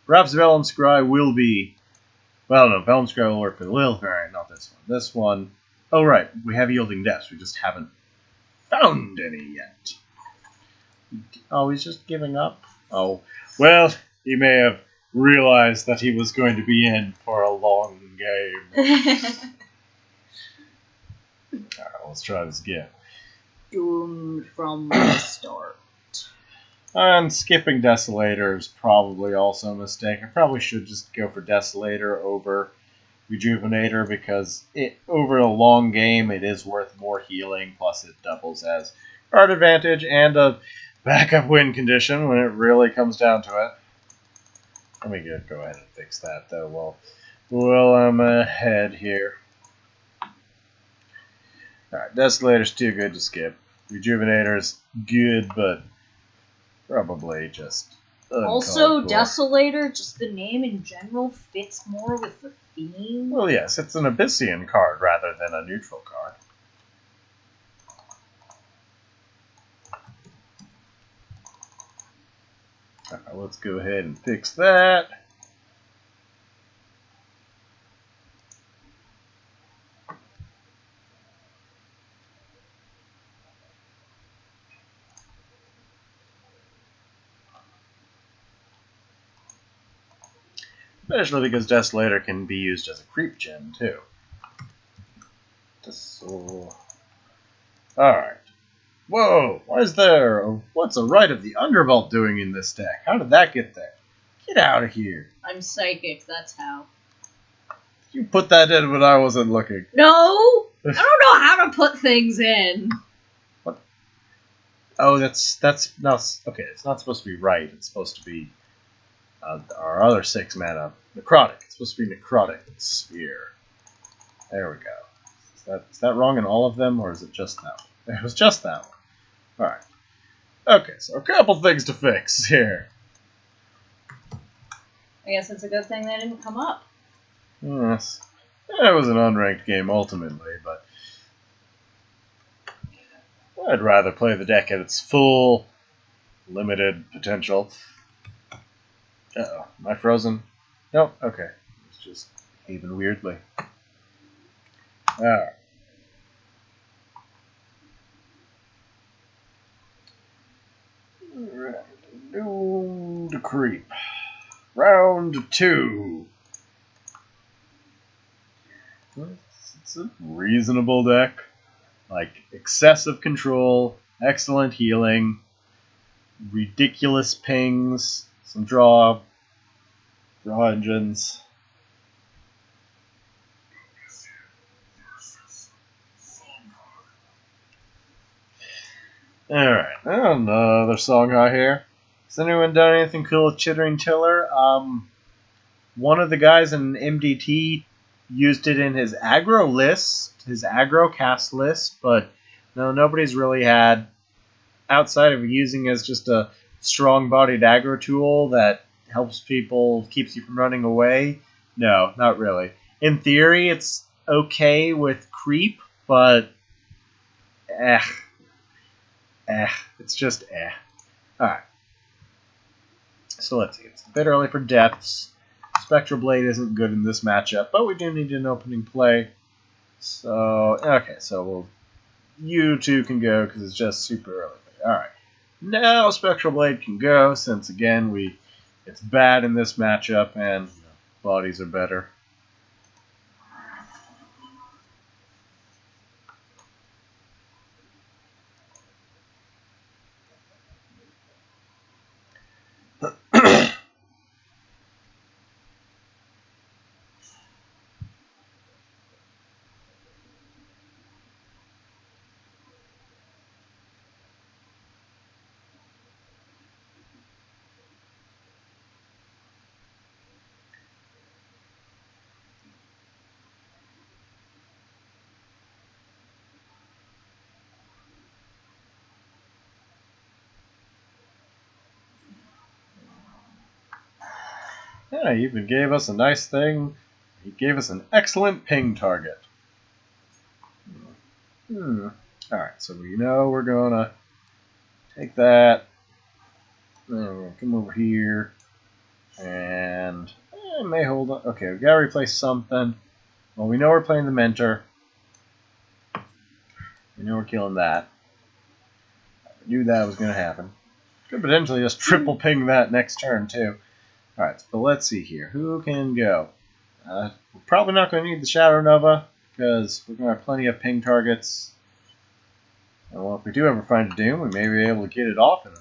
perhaps Vellum Scry will be. Well, no, Vellum Scry will work for the Lilith variant, not this one. This one. Oh, right, we have Yielding Depths. We just haven't found any yet. Oh, he's just giving up? Oh, well, he may have realized that he was going to be in for a long game. Alright, let's try this again. Doomed from the start. And skipping Desolator is probably also a mistake. I probably should just go for Desolator over Rejuvenator because over a long game it is worth more healing, plus it doubles as card advantage and a backup win condition when it really comes down to it. Let me go ahead and fix that though while I'm ahead here. Alright, Desolator's too good to skip. Rejuvenator's good, but probably just also, Desolator, just the name in general, fits more with the theme. Well, yes, it's an Abyssian card rather than a neutral card. Alright, let's go ahead and fix that. Especially because Desolator can be used as a creep gem, too. Alright. Whoa, what's a Rite of the Undervault doing in this deck? How did that get there? Get out of here. I'm psychic, that's how. You put that in when I wasn't looking. No! I don't know how to put things in. What? Oh, that's no, okay, it's not supposed to be right. It's supposed to be our other 6 mana necrotic. It's supposed to be necrotic sphere. There we go. Is that wrong in all of them, or is it just that one? It was just that one. Alright. Okay, so a couple things to fix here. I guess it's a good thing they didn't come up. Yes. It was an unranked game ultimately, but I'd rather play the deck at its full, limited potential. Uh-oh. Am I frozen? Nope. Okay. It's just even weirdly. Alright. New to creep. Round 2. It's a reasonable deck. Like, excessive control, excellent healing, ridiculous pings, some draw engines. Alright, another song I hear. Has anyone done anything cool with Chittering Tiller? One of the guys in MDT used it in his aggro list, his aggro cast list, but no, nobody's really had, outside of using as just a strong-bodied aggro tool that helps people, keeps you from running away. No, not really. In theory, it's okay with creep, but it's just Alright. So let's see. It's a bit early for depths. Spectral Blade isn't good in this matchup, but we do need an opening play. So, okay, so you two can go because it's just super early. Alright. Now Spectral Blade can go since, again, it's bad in this matchup and bodies are better. Yeah, he even gave us a nice thing. He gave us an excellent ping target. Alright, so we know we're going to take that. Then we're going to come over here. And may hold on. Okay, we've got to replace something. Well, we know we're playing the Mentor. We know we're killing that. I knew that was going to happen. Could potentially just triple ping that next turn, too. Alright, but let's see here. Who can go? We're probably not going to need the Shadow Nova, because we're going to have plenty of ping targets. And well, if we do ever find a Doom, we may be able to get it off in a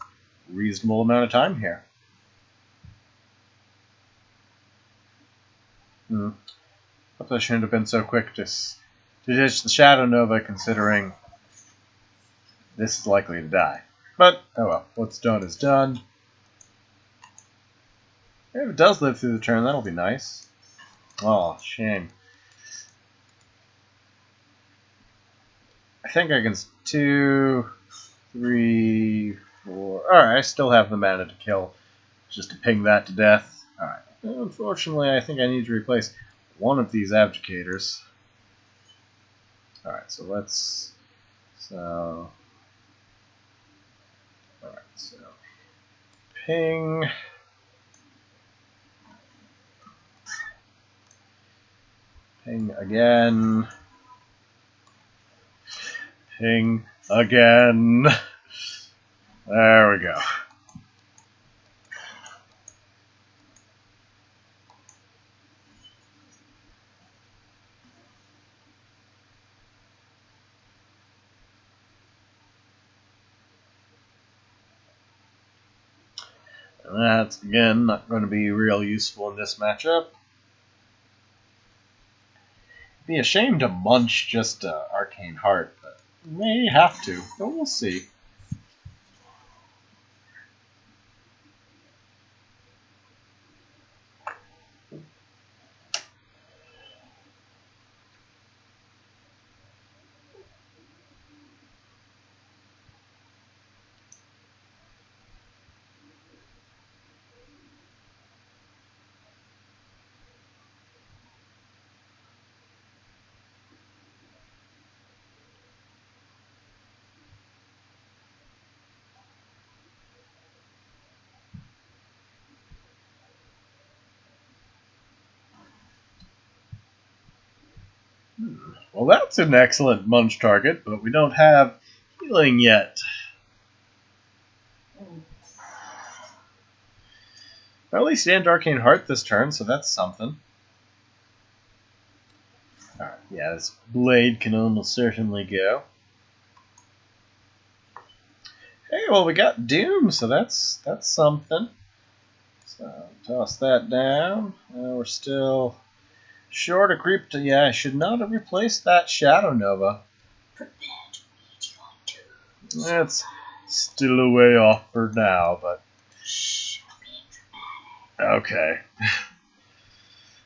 reasonable amount of time here. Perhaps I shouldn't have been so quick to ditch the Shadow Nova, considering this is likely to die. But, oh well, what's done is done. If it does live through the turn, that'll be nice. Oh, shame. I think I can 2, 3, 4. Alright, I still have the mana to kill, just to ping that to death. Alright. Unfortunately, I think I need to replace one of these Abjugators. Alright, so let's... Alright, so... Ping... Ping again. Ping again. There we go. And that's, again, not going to be real useful in this matchup. It'd be a shame to munch just Arcane Heart, but we may have to, but we'll see. Well, that's an excellent munch target, but we don't have healing yet. Well, at least he ended Arcane Heart this turn, so that's something. Alright, yeah, this blade can almost certainly go. Hey, well, we got Doom, so that's something. So, toss that down. We're still short of creep to, yeah, I should not have replaced that Shadow Nova. That's still a way off for now, but okay.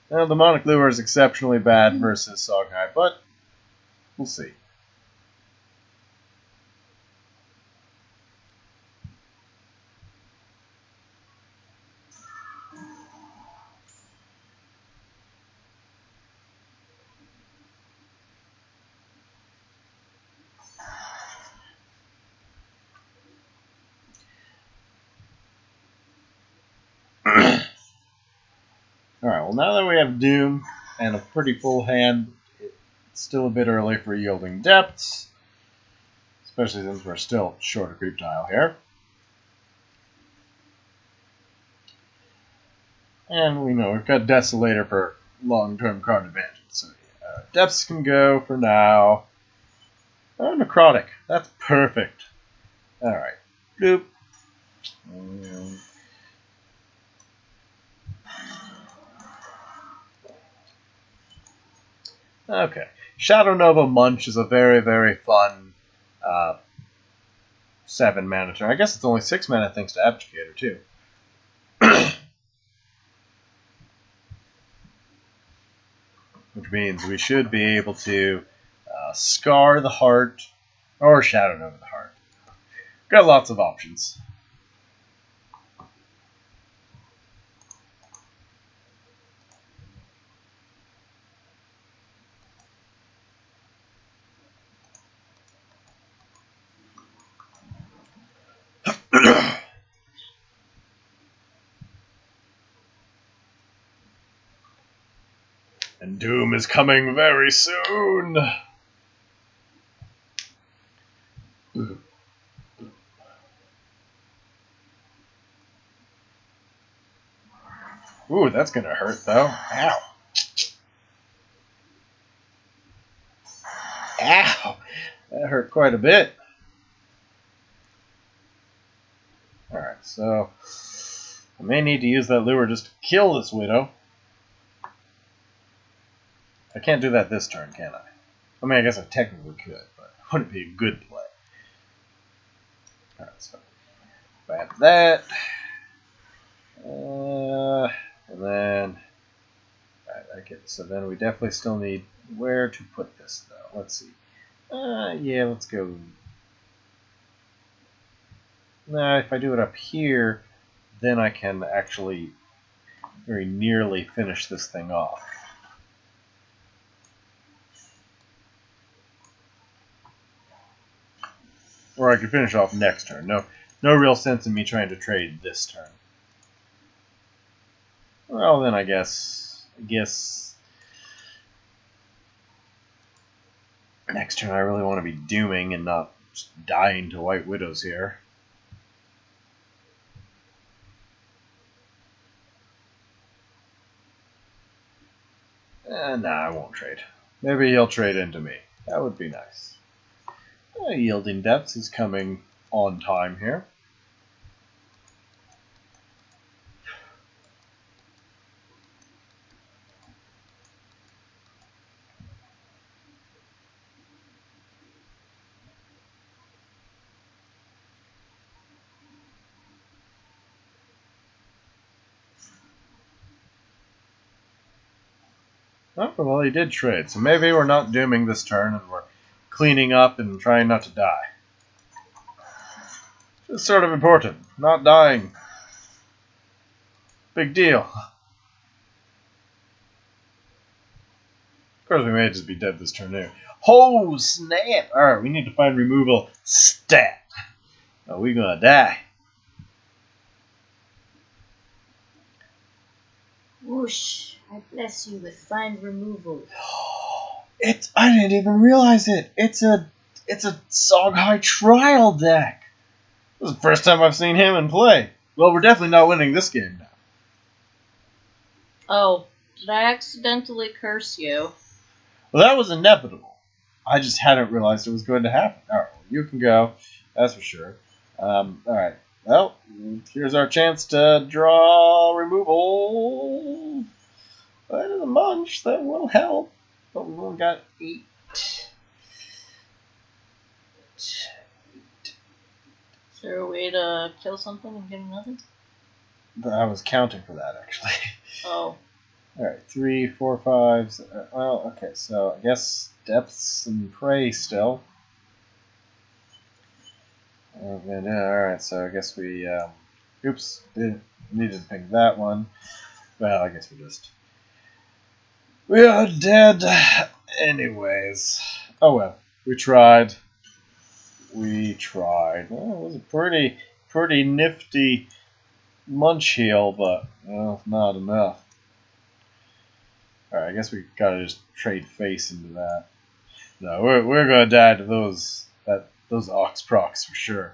Well, Demonic Lure is exceptionally bad versus Songhai, but we'll see. Alright, well, now that we have Doom and a pretty full hand, it's still a bit early for Yielding Depths, especially since we're still short of creep tile here. And we know we've got Desolator for long-term card advantage, so Depths can go for now. Oh, Necrotic, that's perfect. Alright, bloop. Okay. Shadow Nova Munch is a very, very fun 7 mana turn. I guess it's only 6 mana thanks to Abjugator, too. Which means we should be able to Scar the Heart or Shadow Nova the Heart. Got lots of options. And Doom is coming very soon. Ooh, that's gonna hurt though. Ow. Ow! That hurt quite a bit. Alright, so I may need to use that lure just to kill this Widow. I can't do that this turn, can I? I mean, I guess I technically could, but it wouldn't be a good play. Alright, so bad that. And then, okay, so then we definitely still need where to put this, though. Let's see. Yeah, let's go. Nah, if I do it up here, then I can actually very nearly finish this thing off. Or I could finish off next turn. No real sense in me trying to trade this turn. Well, then I guess next turn I really want to be dooming and not just dying to White Widows here. Nah, I won't trade. Maybe he'll trade into me. That would be nice. Yielding Depths is coming on time here. Oh, well, he did trade, so maybe we're not dooming this turn and we're cleaning up and trying not to die. It's sort of important. Not dying. Big deal. Of course, we may just be dead this turn anyway. Oh, snap! Alright, we need to find removal stat. Are we gonna die? Whoosh! I bless you with find removal. I didn't even realize it. It's a Songhai trial deck. This is the first time I've seen him in play. Well, we're definitely not winning this game now. Oh, did I accidentally curse you? Well, that was inevitable. I just hadn't realized it was going to happen. All right, well, you can go. That's for sure. All right. Well, here's our chance to draw removal. That is a munch. That will help. But we've only got 8. Is there a way to kill something and get another? I was counting for that, actually. Oh. Alright, 3, 4, 5. Well, okay, so I guess Depths and Prey still. Alright, so I guess we. Oops, needed to pick that one. Well, I guess we are dead. Anyways. Oh well, we tried. We tried. Well, it was a pretty nifty munch heal, but well, not enough. Alright, I guess we gotta just trade face into that. No, we're gonna die to those Ox procs for sure.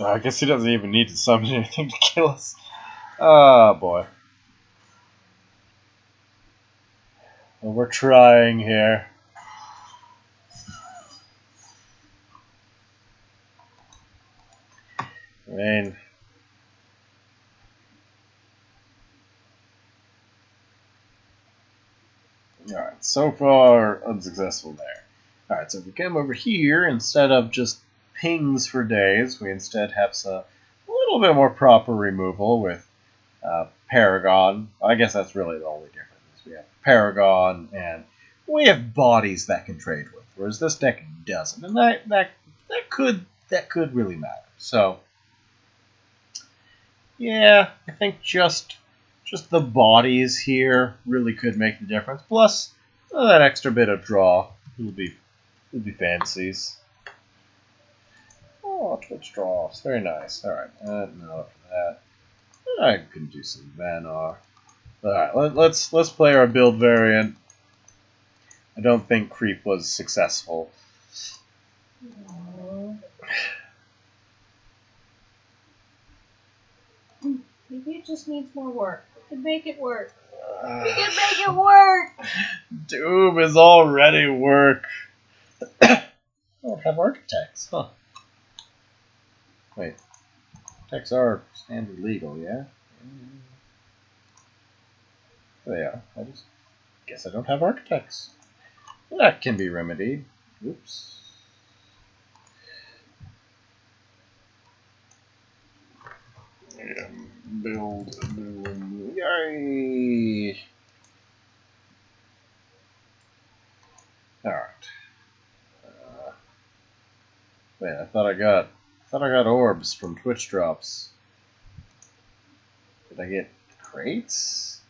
I guess he doesn't even need to summon anything to kill us. Oh boy. Well, we're trying here. I mean, alright, so far unsuccessful there. Alright, so if we come over here, instead of just pings for days, we instead have a little bit more proper removal with Paragon. I guess that's really the only difference. We have Paragon and we have bodies that can trade with, whereas this deck doesn't, and that could really matter. So yeah, I think just the bodies here really could make the difference. Plus that extra bit of draw will be fancies. Oh, Twitch draws, very nice. All right, no for that. I can do some Vanar. Alright, let's play our build variant. I don't think Creep was successful. Maybe it just needs more work. We can make it work. We can make it work! Doom is already work. I don't have architects, huh? Wait. Architects are standard legal, yeah? They are. I just guess I don't have architects. That can be remedied. Oops. Yeah, build. Yay! Alright. Wait, I thought I got orbs from Twitch drops. Did I get crates?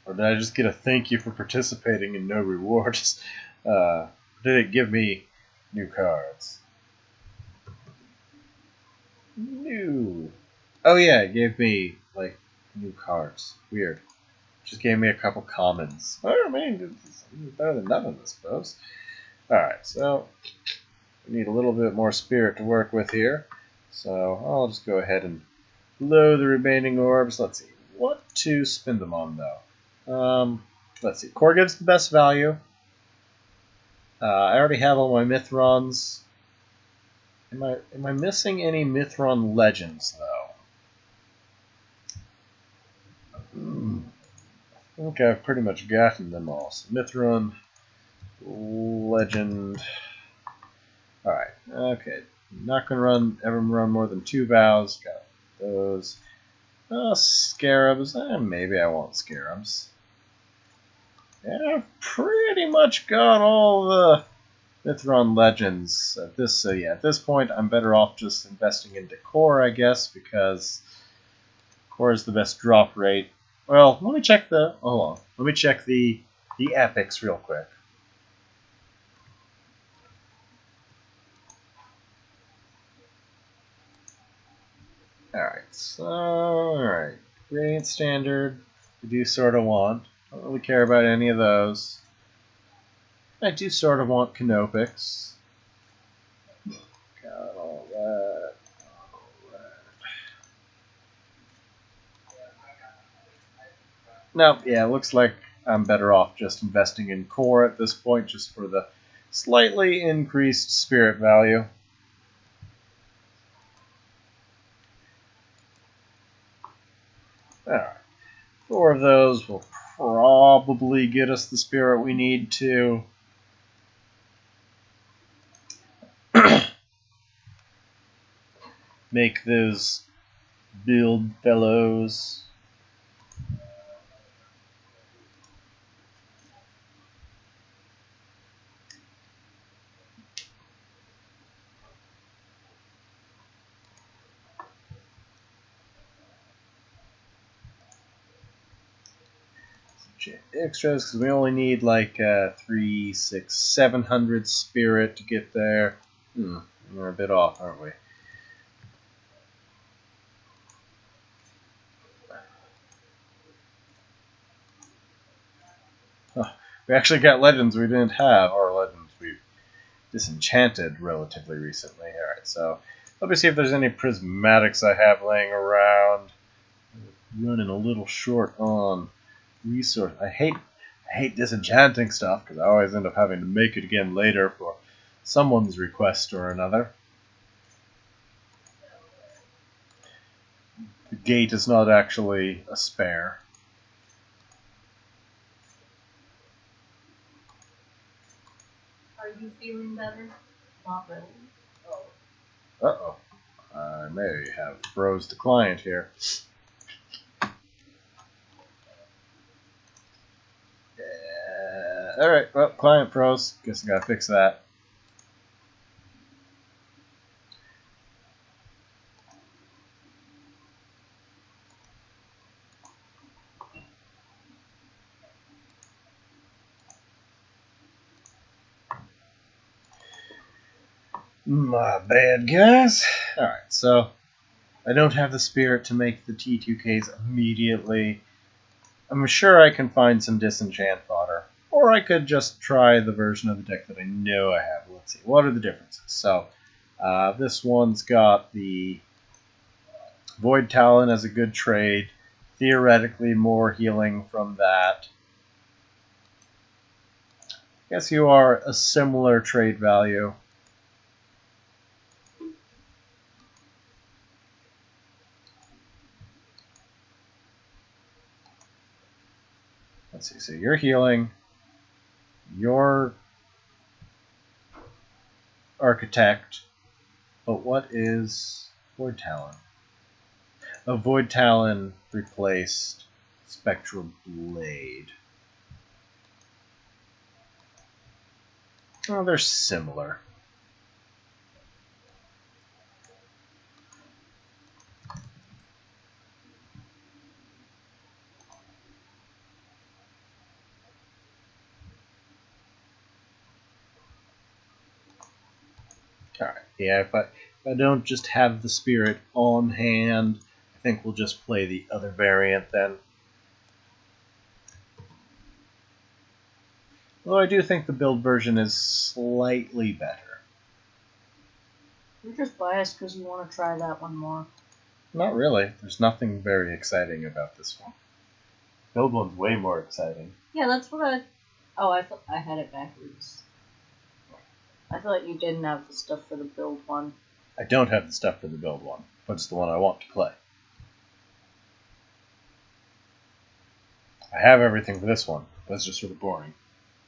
Or did I just get a thank you for participating and no rewards? Did it give me new cards? New. Oh yeah, it gave me like new cards. Weird. Just gave me a couple commons. I mean, it's better than nothing, I suppose. Alright, so we need a little bit more spirit to work with here. So I'll just go ahead and load the remaining orbs. Let's see. What to spend them on, though? Let's see. Core gives the best value. I already have all my Mithrons. Am I missing any Mithron legends, though? Okay, I've pretty much gotten them all. So Mithron, Legend. Alright, okay. Not gonna ever run more than 2 vows. Got those. Scarabs. Maybe I want scarabs. Yeah, I've pretty much got all the Mithron legends at this. So yeah, at this point, I'm better off just investing into core, I guess, because core is the best drop rate. Well, let me check the. Hold on. Let me check the epics real quick. Alright, Gradient Standard, I do sort of want. I don't really care about any of those. I do sort of want Canopics. Got all that. No, yeah, it looks like I'm better off just investing in core at this point, just for the slightly increased spirit value. Alright. 4 of those will probably get us the spirit we need to. Make those build fellows. Extras, because we only need like 3, 6, 700 spirit to get there. We're a bit off, aren't we? We actually got legends we didn't have, or legends we've disenchanted relatively recently. Alright, so let me see if there's any prismatics I have laying around. I'm running a little short on resource. I hate disenchanting stuff because I always end up having to make it again later for someone's request or another. The gate is not actually a spare. Are you feeling better? Not really. Oh. Uh-oh. I may have froze the client here. Alright, well, client froze. Guess I gotta fix that. My bad, guys. Alright, so I don't have the spirit to make the T2Ks immediately. I'm sure I can find some disenchant fodder. Or I could just try the version of the deck that I know I have. Let's see, what are the differences? So, this one's got the Void Talon as a good trade. Theoretically, more healing from that. I guess you are a similar trade value. Let's see, so you're healing. You're Architect. But what is Void Talon? A Void Talon replaced Spectral Blade. Oh, they're similar. Alright, yeah, if I don't just have the spirit on hand, I think we'll just play the other variant then. Although I do think the build version is slightly better. You're just biased because you want to try that one more. Not really. There's nothing very exciting about this one. Build one's way more exciting. Yeah, that's what I... Oh, I thought I had it backwards. I thought you didn't have the stuff for the build one. I don't have the stuff for the build one, but it's the one I want to play. I have everything for this one. That's just sort of boring.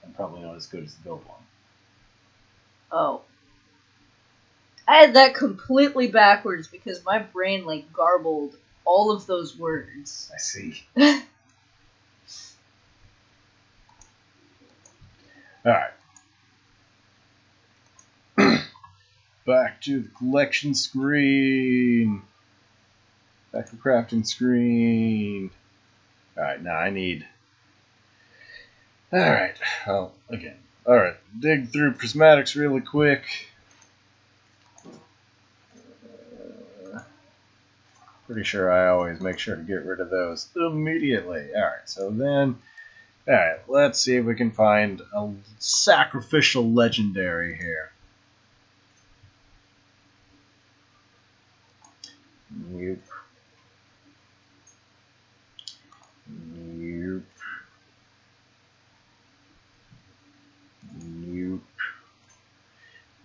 And probably not as good as the build one. Oh. I had that completely backwards because my brain, like, garbled all of those words. I see. Alright. Back to the collection screen. Back to crafting screen. Alright, now I need... Alright, well, again. Alright, dig through prismatics really quick. Pretty sure I always make sure to get rid of those immediately. Alright, so then... Alright, let's see if we can find a sacrificial legendary here. Nope. Nope. Nope.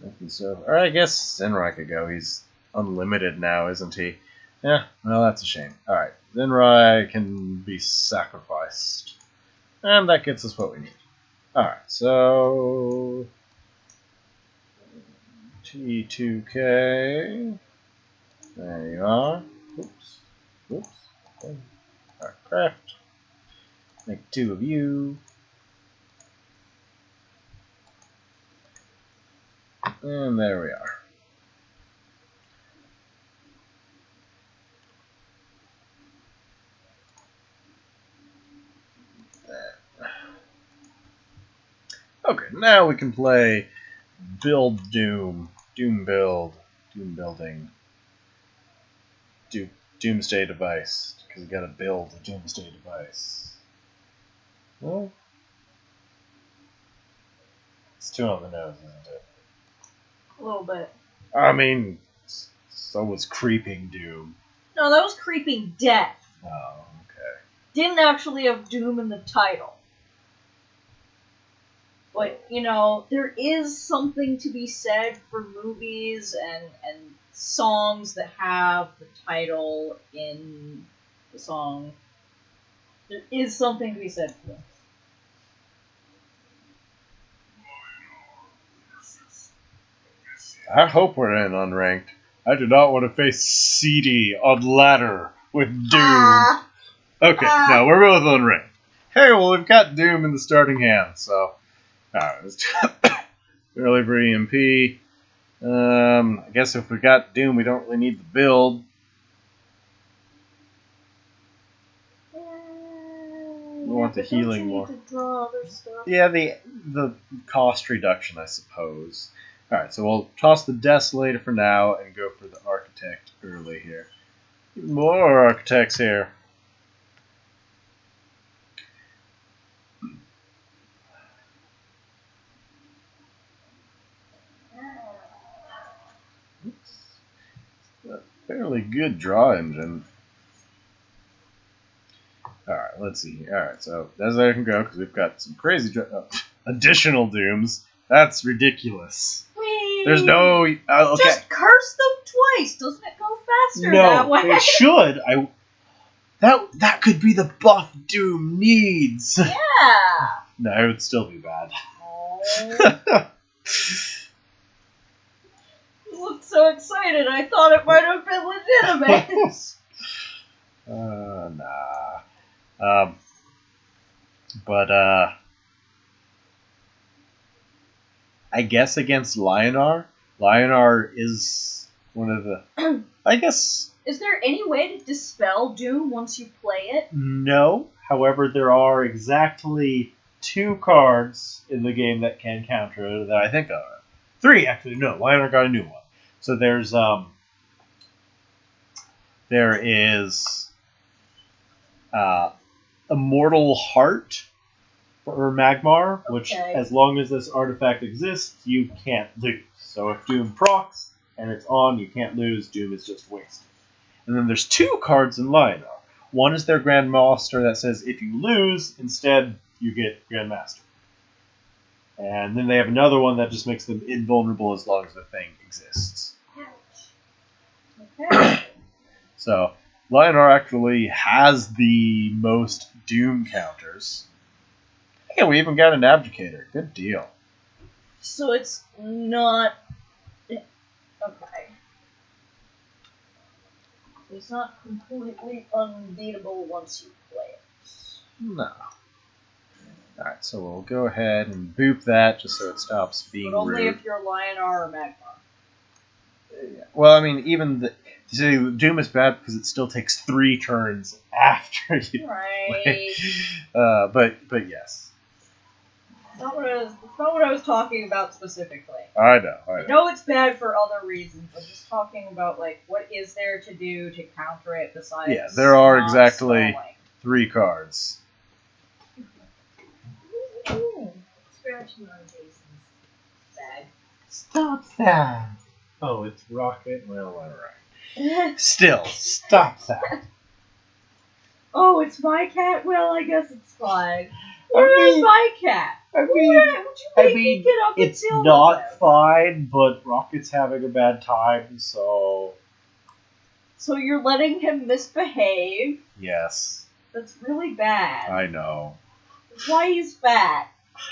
Nothing so... Or I guess Zenrai could go. He's unlimited now, isn't he? Yeah, well, that's a shame. Alright, Zenrai can be sacrificed. And that gets us what we need. Alright, so... T2K... There you are. Oops. Oops. Okay. Alright, craft. Make 2 of you. And there we are. Okay, now we can play Build Doom. Doom Build. Doom Building. Doomsday Device. Because we gotta build a Doomsday Device. Well, it's too on the nose, isn't it? A little bit. I mean, so was Creeping Doom. No, that was Creeping Death. Oh, okay. Didn't actually have Doom in the title. But, you know, there is something to be said for movies and songs that have the title in the song. There is something to be said for them. I hope we're in unranked. I do not want to face CD on ladder with Doom. Okay, no, we're both unranked. Hey, well, we've got Doom in the starting hand, so... Alright, let's early for EMP. I guess if we got Doom, we don't really need the build. We want the healing more. Need to draw other stuff? Yeah, the cost reduction, I suppose. Alright, so we'll toss the Desolator for now and go for the Architect early here. More Architects here. Fairly good draw engine. Alright, let's see here. Alright, so as I can go, because we've got some crazy additional Dooms. That's ridiculous. Whee! There's no... okay. Just curse them twice. Doesn't it go faster No, that way? it should. That could be the buff Doom needs. Yeah. No, it would still be bad. Oh. You looked so excited. I thought it might have been legitimate. Nah. But I guess against Lionar is one of the... I guess... Is there any way to dispel Doom once you play it? No. However, there are exactly 2 cards in the game that can counter it that I think of. 3, actually. No, Lionar got a new one. So there is Immortal Heart for Magmar, which as long as this artifact exists, you can't lose. So if Doom procs and it's on, you can't lose. Doom is just wasted. And then there's 2 cards in Lionar. One is their Grandmaster that says if you lose, instead you get Grandmaster. And then they have another one that just makes them invulnerable as long as the thing exists. Okay. So Lionar actually has the most Doom counters. Yeah, we even got an Abdicator. Good deal. So it's not... Okay. It's not completely unbeatable once you play it. No. Alright, so we'll go ahead and boop that just so it stops being But only rude. if you're Lionar or Magmar. Well, I mean, even the... See, Doom is bad because it still takes 3 turns after you Right. play. But yes. It's not what I was talking about specifically. I know. I know it's bad for other reasons. I'm just talking about, like, what is there to do to counter it besides... Yeah, there are not exactly stalling? 3 cards. Ooh, scratching on Jason's bag. Stop that. Oh, it's Rocket. Well, alright. Still, stop that. Oh, it's my cat? Well, I guess it's fine. I Where's mean- my cat? I Would mean, you make me get up and It's deal with not him? fine, but Rocket's having a bad time, so... So you're letting him misbehave? yes, That's really bad. I know. That's why he's fat.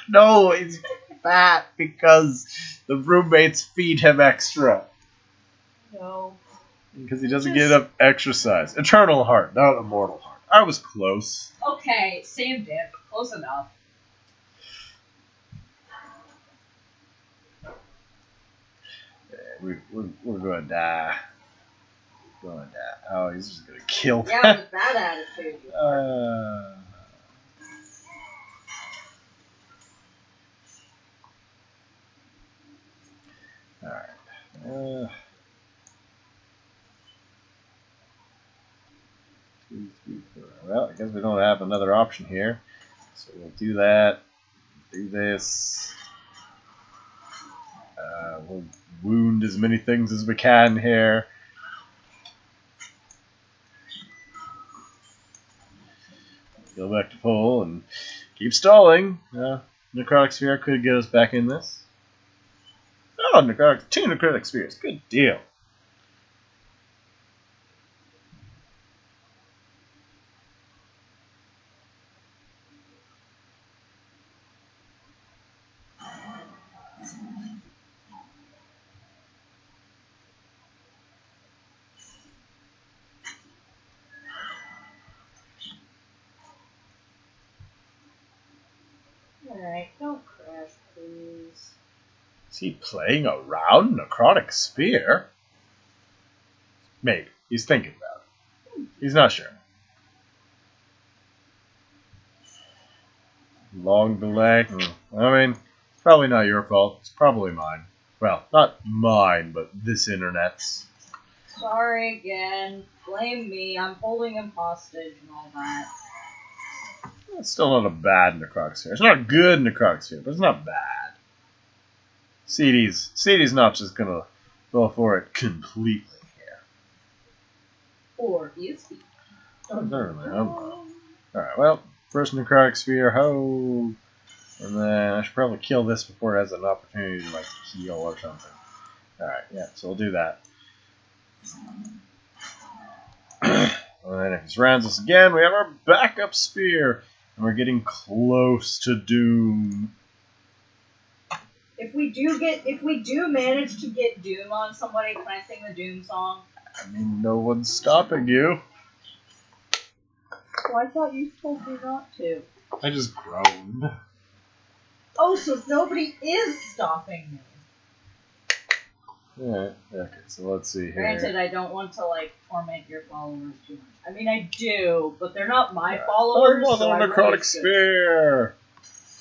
No, he's fat because the roommates feed him extra. No. Because he doesn't Just- get enough exercise. Eternal Heart, not Immortal Heart. I was close. Okay, same dip. Close enough. We're going to die. Going to die. Oh, he's just going to kill Yeah, that. with that attitude. You are. Alright. 2, 3, 4. Well, I guess we don't have another option here. So we'll do that. Do this. We'll wound as many things as we can here. Go back to full and keep stalling. Necrotic Sphere could get us back in this. Oh, Necrotic, 2 Necrotic Spheres. Good deal. Alright, don't crash, please. Is he playing around Necrotic Sphere? Maybe. He's thinking about it. He's not sure. Long delay. I mean, it's probably not your fault. It's probably mine. Well, not mine, but this internet's. Sorry again. Blame me. I'm holding him hostage and all that. It's still not a bad Necrotic Sphere. It's not a good Necrotic Sphere, but it's not bad. CD's not just gonna go for it completely here. Or is he? Oh, certainly. I don't know. Alright, well, first Necrotic Sphere, ho! And then I should probably kill this before it has an opportunity to, like, heal or something. Alright, yeah, so we'll do that. And then if he surrounds us again, we have our backup Sphere! And we're getting close to Doom. If we do manage to get Doom on somebody, can I sing the Doom song? I mean, no one's stopping you. Oh, I thought you told me not to. I just groaned. Oh, so nobody is stopping me. Alright, okay, so let's see here. Granted, I don't want to, like, torment your followers too much. I mean, I do, but they're not my Alright. followers, Oh, so I another really Necrotic should. Sphere!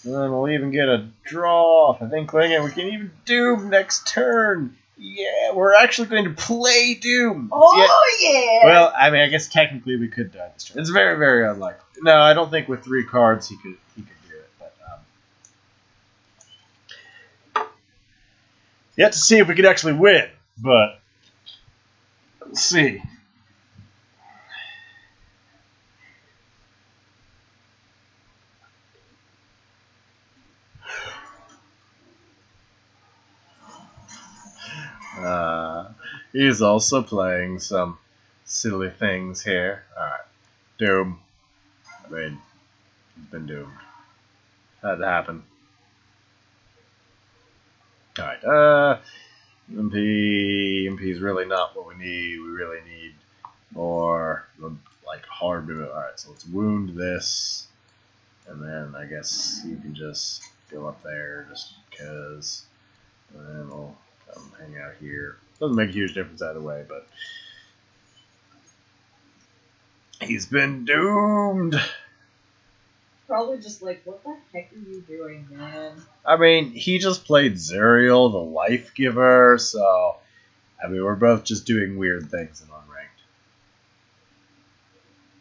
And then we'll even get a draw off, I think, and we can even Doom next turn! Yeah, we're actually going to play Doom! Oh, yeah! Well, I mean, I guess technically we could die this turn. It's very, very unlikely. No, I don't think with 3 cards he could do it, but yet to see if we could actually win, but let's see. He's also playing some silly things here. Alright. Doom. I mean, he's been doomed. How'd it happen? Alright, EMP's really not what we need. We really need more, like, hard move. Alright, so let's wound this. And then I guess you can just go up there just because. And then we'll come hang out here. Doesn't make a huge difference either way, but he's been doomed. Probably just like, what the heck are you doing, man? I mean, he just played Zuriel, the Life Giver, so I mean, we're both just doing weird things in Unranked.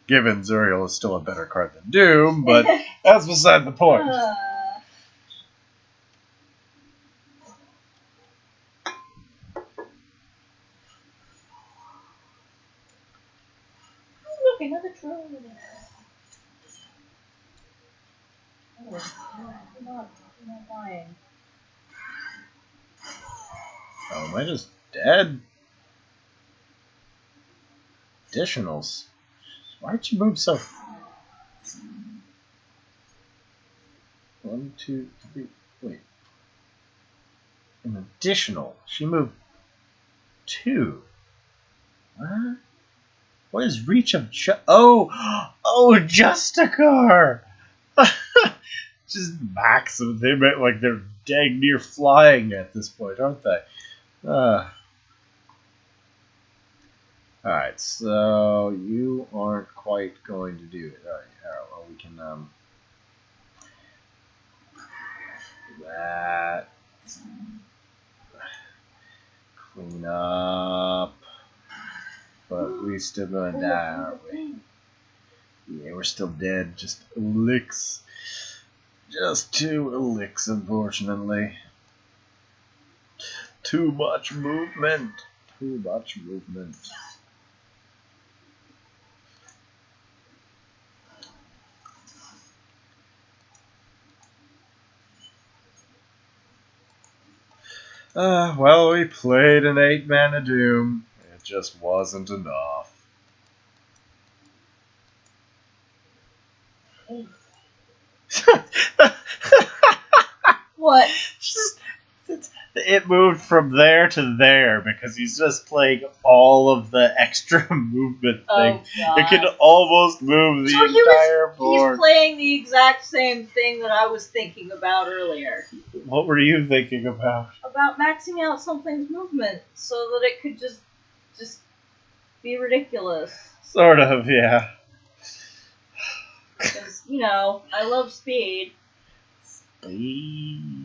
Given Zuriel is still a better card than Doom, but that's beside the point. Look, another troll. I'm not dying. Oh, am I just dead? Additionals. Why'd you move so? 1, 2, 3. Wait. An additional. She moved 2. What? What is reach of oh Justicar! Just max them. They meant like they're dang near flying at this point, aren't they? Alright, so you aren't quite going to do it. Alright, well we can do that. Clean up. But we still gonna die, aren't we? Yeah, we're still dead. Just licks. Just 2 licks, unfortunately. Too much movement. Too much movement. Well, we played an 8-mana Doom. It just wasn't enough. What? It moved from there to there because he's just playing all of the extra movement thing. God. It can almost move the entire board. He's playing the exact same thing that I was thinking about earlier. What were you thinking about? About maxing out something's movement so that it could just be ridiculous. Sort of, yeah. Because, you know, I love speed.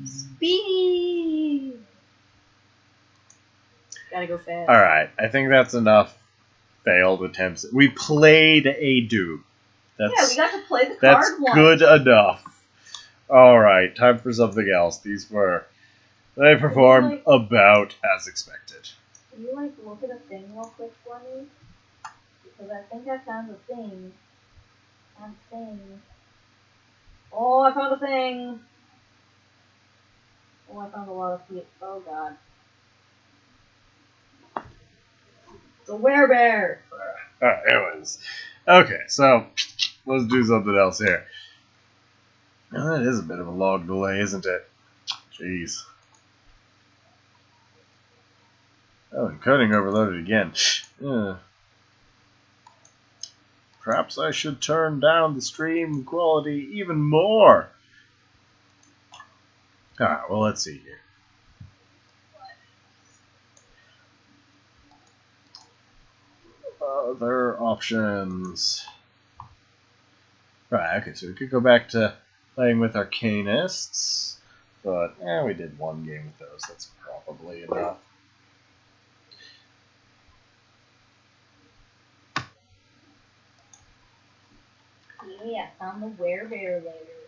Speed! Gotta go fast. Alright, I think that's enough failed attempts. We played a Doom. Yeah, we got to play the card That's once. good enough. Alright, time for something else. They performed about as expected. Can you, like, look at a thing real quick for me? Because I think I found a thing. Oh, I found a thing! Oh, I found a lot of feet. Oh, God. It's a werebear! Alright, anyways. Okay, so let's do something else here. Now, that is a bit of a long delay, isn't it? Jeez. Oh, encoding overloaded again. Perhaps I should turn down the stream quality even more. Alright, well, let's see here. Other options. Right, okay, so we could go back to playing with Arcanists, but we did one game with those. That's probably enough. Yeah, I found the werebear later.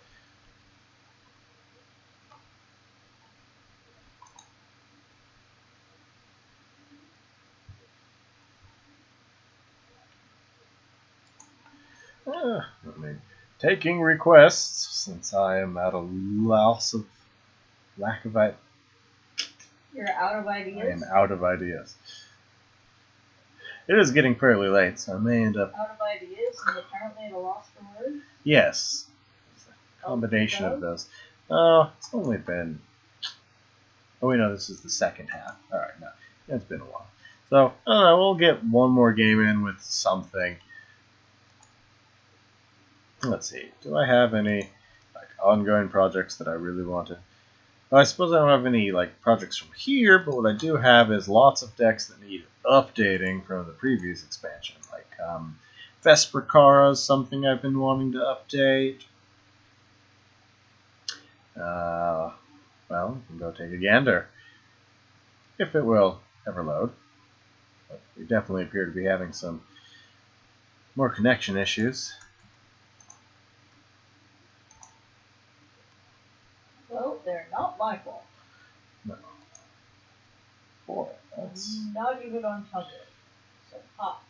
Taking requests, since I am at a lack of You're out of ideas? I am out of ideas. It is getting fairly late, so I may end up. Out of ideas and apparently at a loss for words. Yes. It's a combination of those. Oh, it's only been. Oh, wait, no, this is the second half. Alright, no. It's been a while. So, we'll get one more game in with something. Let's see. Do I have any ongoing projects that I really want to? Well, I suppose I don't have any projects from here, but what I do have is lots of decks that need updating from the previous expansion. Vesper Kara is something I've been wanting to update. Well, we can go take a gander. If it will ever load. But we definitely appear to be having some more connection issues. Well, they're not my fault. No. Boy, that's... Not even on Tumblr. So, ha.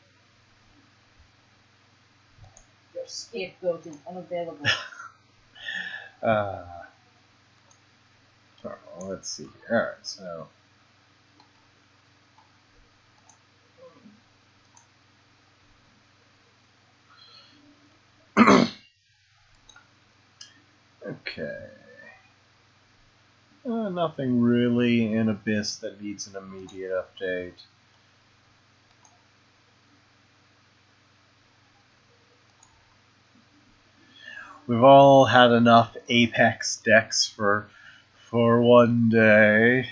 Your scapegoat is unavailable. Let's see here. Alright, so... Okay. Nothing really in Abyss that needs an immediate update. We've all had enough Apex decks for one day,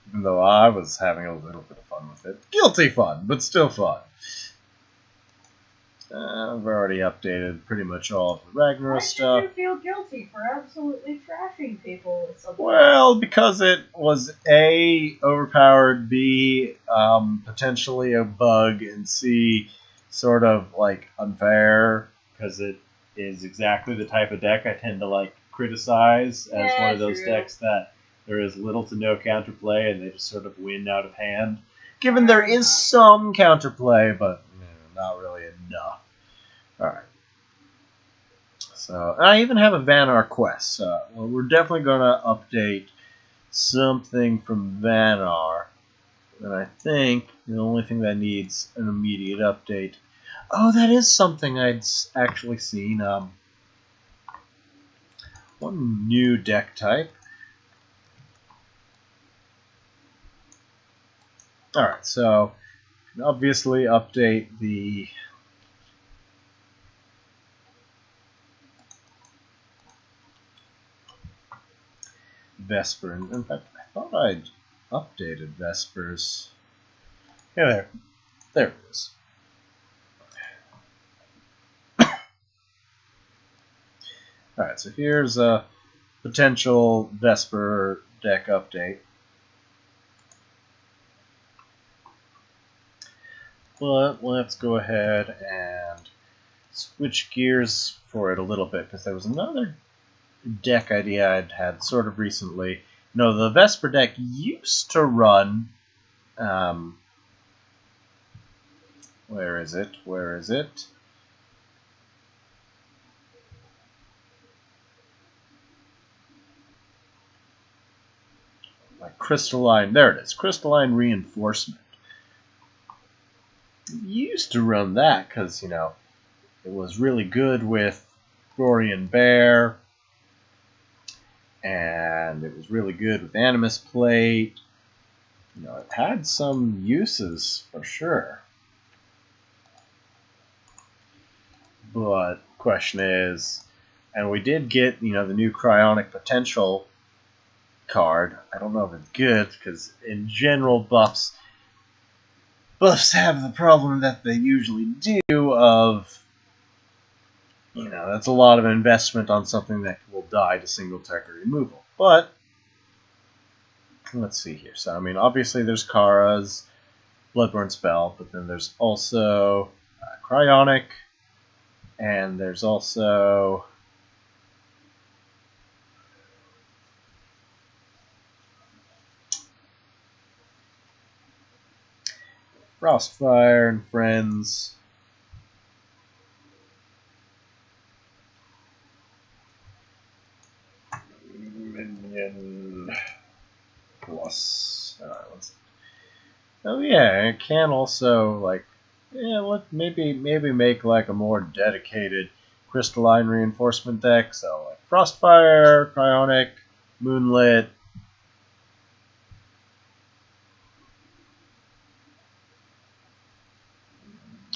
even though I was having a little bit of fun with it. Guilty fun, but still fun. I've already updated pretty much all of the Ragnaros stuff. Why should you feel guilty for absolutely trashing people with something? Well, because it was A, overpowered, B, potentially a bug, and C, sort of unfair, because it is exactly the type of deck I tend to criticize as one of those decks that there is little to no counterplay and they just sort of win out of hand. Given there is some counterplay, but not really enough. Alright. So, I even have a Vanar quest. Well, we're definitely going to update something from Vanar. And I think the only thing that needs an immediate update... Oh, that is something I'd actually seen. One new deck type. Alright, so obviously update the Vesper. In fact, I thought I'd updated Vespers. Yeah, there it is. Alright, so here's a potential Vesper deck update. But let's go ahead and switch gears for it a little bit, because there was another deck idea I'd had sort of recently. The Vesper deck used to run... where is it? Crystalline, there it is, Crystalline Reinforcement. Used to run that because, it was really good with Gorian Bear, and it was really good with Animus Plate. It had some uses for sure. But question is, and we did get, the new Cryonic Potential card. I don't know if it's good, because in general buffs have the problem that they usually do of, that's a lot of investment on something that will die to single target removal. But, let's see here. So, obviously there's Kara's Bloodborne spell, but then there's also Cryonic, and there's also... Frostfire and Friends. Minion Plus. Oh yeah, it can also Yeah, maybe make like a more dedicated crystalline reinforcement deck. So like Frostfire, Cryonic, Moonlit.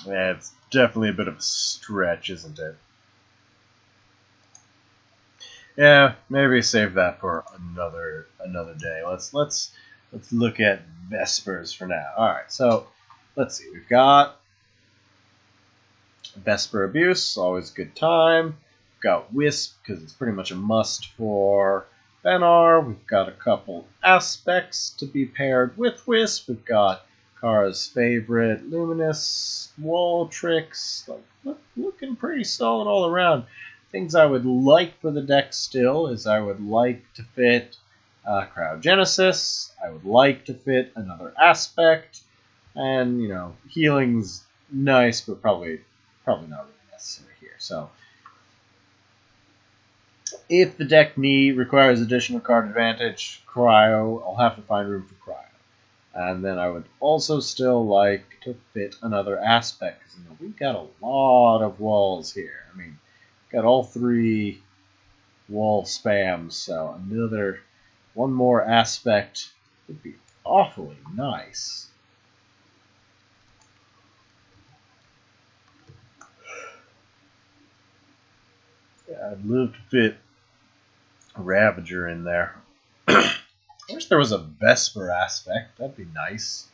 Yeah, it's definitely a bit of a stretch, isn't it? Yeah, maybe save that for another day. Let's look at Vespers for now. All right, so let's see. We've got Vesper Abuse, always a good time. We've got Wisp because it's pretty much a must for Benar. We've got a couple aspects to be paired with Wisp. We've got Kara's favorite Luminous, Wall Tricks, like looking pretty solid all around. Things I would like for the deck still is I would like to fit Cryogenesis. I would like to fit another aspect, and healing's nice, but probably not really necessary here. So if the deck requires additional card advantage, Cryo, I'll have to find room for Cryo. And then I would also still like to fit another aspect, because we've got a lot of walls here. I mean, got all 3 wall spams, so one more aspect would be awfully nice. Yeah, I'd love to fit Ravager in there. I wish there was a Vesper aspect. That'd be nice.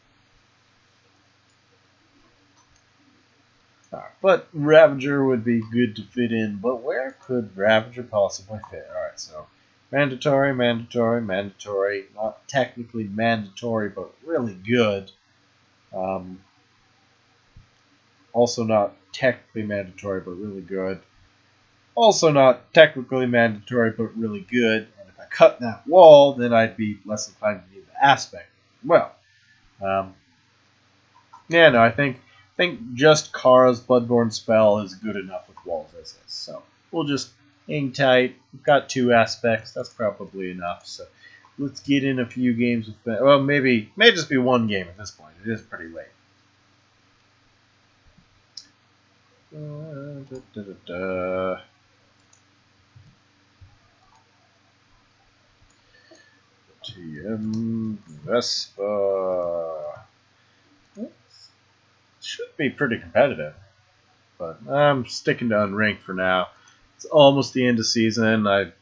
But Ravager would be good to fit in. But where could Ravager possibly fit? Alright, so mandatory. Not technically mandatory, but really good. Also not technically mandatory, but really good. Also not technically mandatory, but really good. And if I cut that wall, then I'd be less inclined to need the aspect. Well, yeah, no, I think just Kara's Bloodborne spell is good enough with walls as is. So we'll just hang tight. We've got 2 aspects. That's probably enough. So let's get in a few games with. Well, may just be 1 game at this point. It is pretty late. TM Vespa. Should be pretty competitive, but I'm sticking to unranked for now. It's almost the end of season. It'd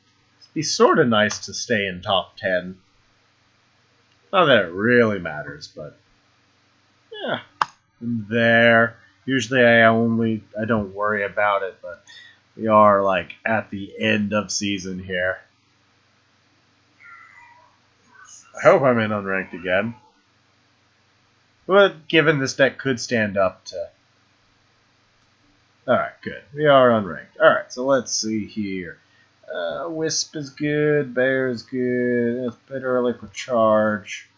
be sort of nice to stay in top 10. Not that it really matters, but yeah, there. Usually I don't worry about it, but we are like at the end of season here. I hope I'm in unranked again. But given this deck could stand up to... Alright, good. We are unranked. Alright, so let's see here. Wisp is good. Bear is good. It's a bit early for charge.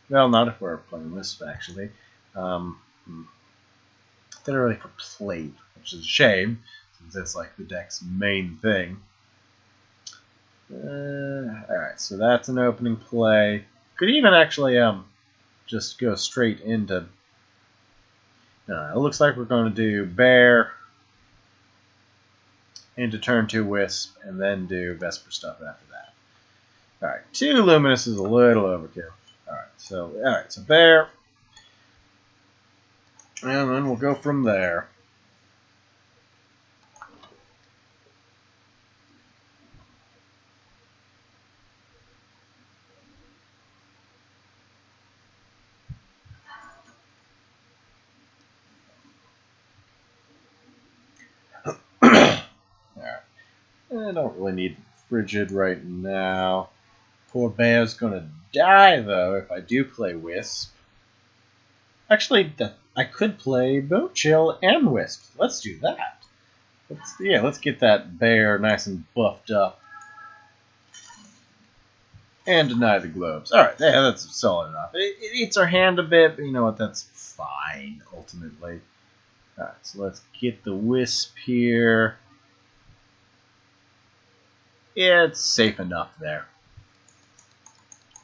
Well, not if we're playing Wisp, actually. A bit early for plate, which is a shame, since it's like the deck's main thing. Alright, so that's an opening play. Could even actually just go straight into... it looks like we're going to do Bear into turn 2 Wisp, and then do Vesper stuff after that. Alright, 2 Luminous is a little overkill. Alright, so Bear. And then we'll go from there. I don't really need Frigid right now. Poor Bear's gonna die, though, if I do play Wisp. Actually, I could play Boat Chill and Wisp. Let's do that. Let's get that Bear nice and buffed up. And deny the globes. Alright, yeah, that's solid enough. It eats our hand a bit, but you know what, that's fine, ultimately. Alright, so let's get the Wisp here. Yeah, it's safe enough there.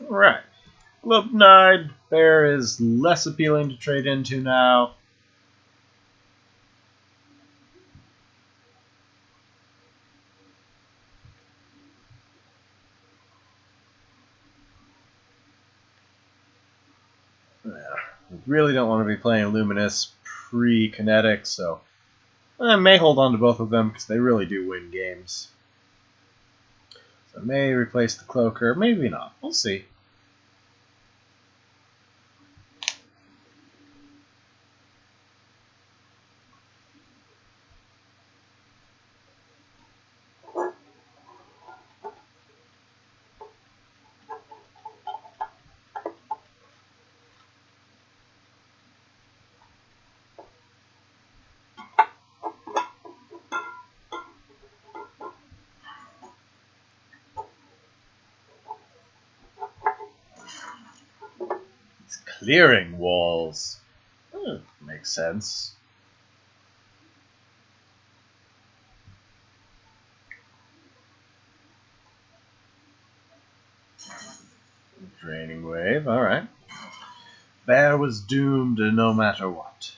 Alright. Globe denied. Bear is less appealing to trade into now. really don't want to be playing Luminous pre-kinetic, so I may hold on to both of them because they really do win games. So I may replace the Cloaker, maybe not. We'll see. Clearing walls. Makes sense. Draining wave, alright. Bear was doomed no matter what.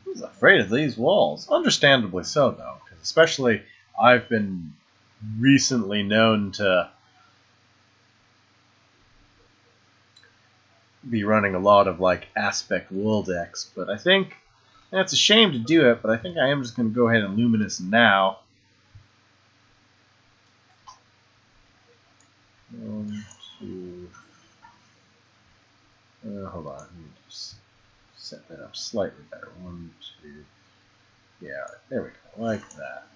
He's afraid of these walls. Understandably so, though, because especially I've been recently known to be running a lot of like aspect wool decks, but I think that's a shame to do it, but I think I am just going to go ahead and Luminous now. 1, 2. Hold on, let me just set that up slightly better. 1, 2. Yeah, there we go, like that.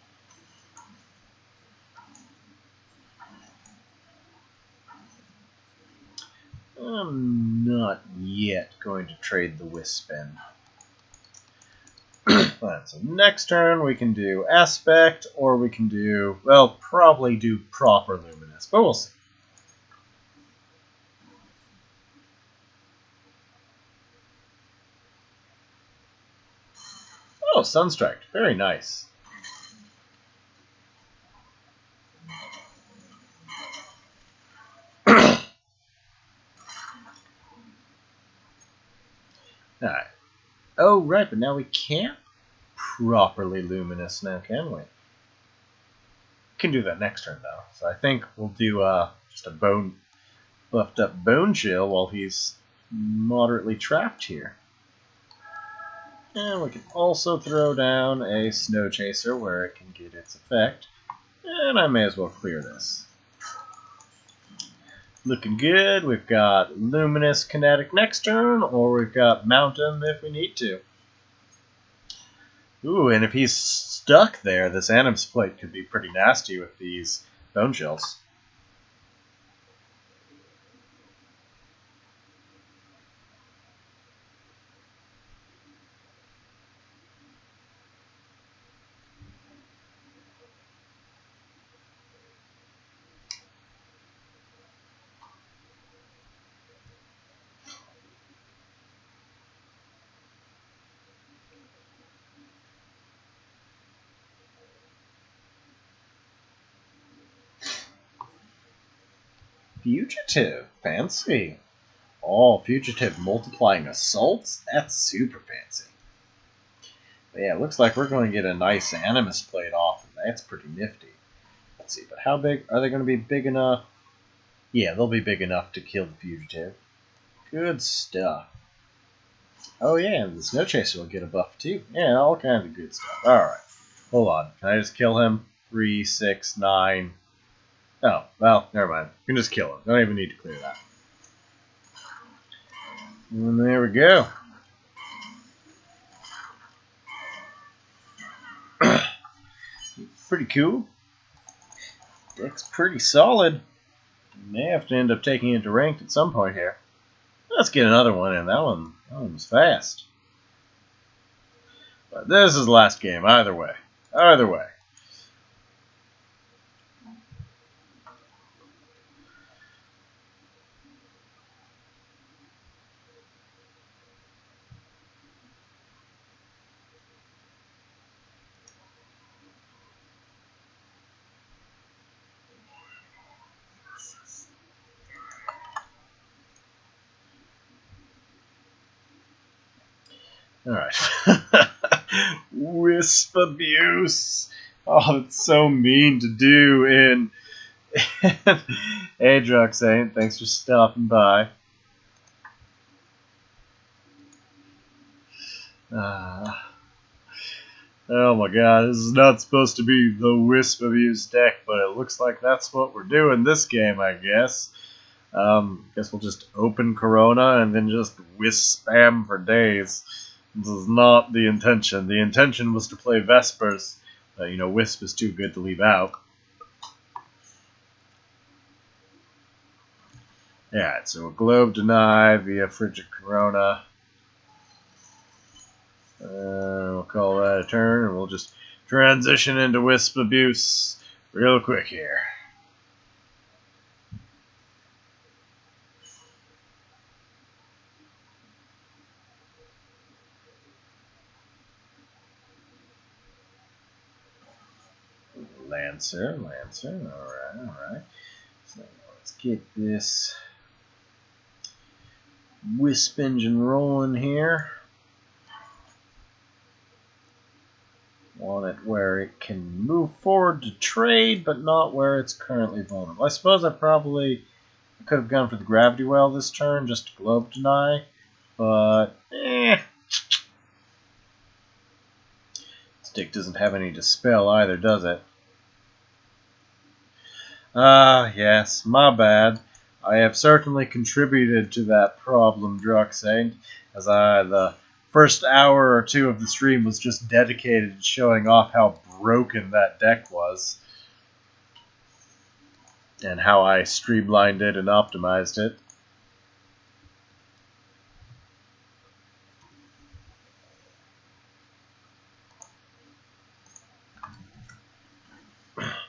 I'm not yet going to trade the Wisp in. Right, so next turn we can do Aspect, or we can do, well, probably do proper Luminous, but we'll see. Oh, Sunstrike, very nice. Alright. Oh, right, but now we can't properly Luminous now, can we? Can do that next turn, though. So I think we'll do just a buffed up Bone Chill while he's moderately trapped here. And we can also throw down a Snow Chaser where it can get its effect. And I may as well clear this. Looking good. We've got Luminous Kinetic next turn, or we've got Mountain if we need to. Ooh, and if he's stuck there, this Animus Plate could be pretty nasty with these Bone Chills. Fugitive, fancy. Oh, Fugitive multiplying assaults? That's super fancy. But yeah, it looks like we're going to get a nice Animus Plate off, and that's pretty nifty. Let's see, but how big? Are they going to be big enough? Yeah, they'll be big enough to kill the Fugitive. Good stuff. Oh yeah, and the Snow Chaser will get a buff too. Yeah, all kinds of good stuff. Alright, hold on. Can I just kill him? 3, 6, 9... Oh, well, never mind. You can just kill him. Don't even need to clear that. And there we go. Pretty cool. Deck's pretty solid. May have to end up taking it to ranked at some point here. Let's get another one in. That one was fast. But this is the last game, either way. Either way. Alright. Wisp abuse. Oh, it's so mean to do in Hey Druxane, thanks for stopping by. Ah. Oh my god, this is not supposed to be the Wisp Abuse deck, but it looks like that's what we're doing this game, I guess. Guess we'll just open Corona and then just Wisp spam for days. This is not the intention. The intention was to play Vespers. Wisp is too good to leave out. Yeah, so a Globe Deny via Frigid Corona. We'll call that a turn, and we'll just transition into Wisp Abuse real quick here. Lancer, alright. So let's get this Wisp engine rolling here. Want it where it can move forward to trade, but not where it's currently vulnerable. I suppose I could have gone for the Gravity Well this turn, just to Globe Deny, but This deck doesn't have any Dispel either, does it? Yes, my bad. I have certainly contributed to that problem, Druxaid, as the first hour or two of the stream was just dedicated to showing off how broken that deck was. And how I streamlined it and optimized it.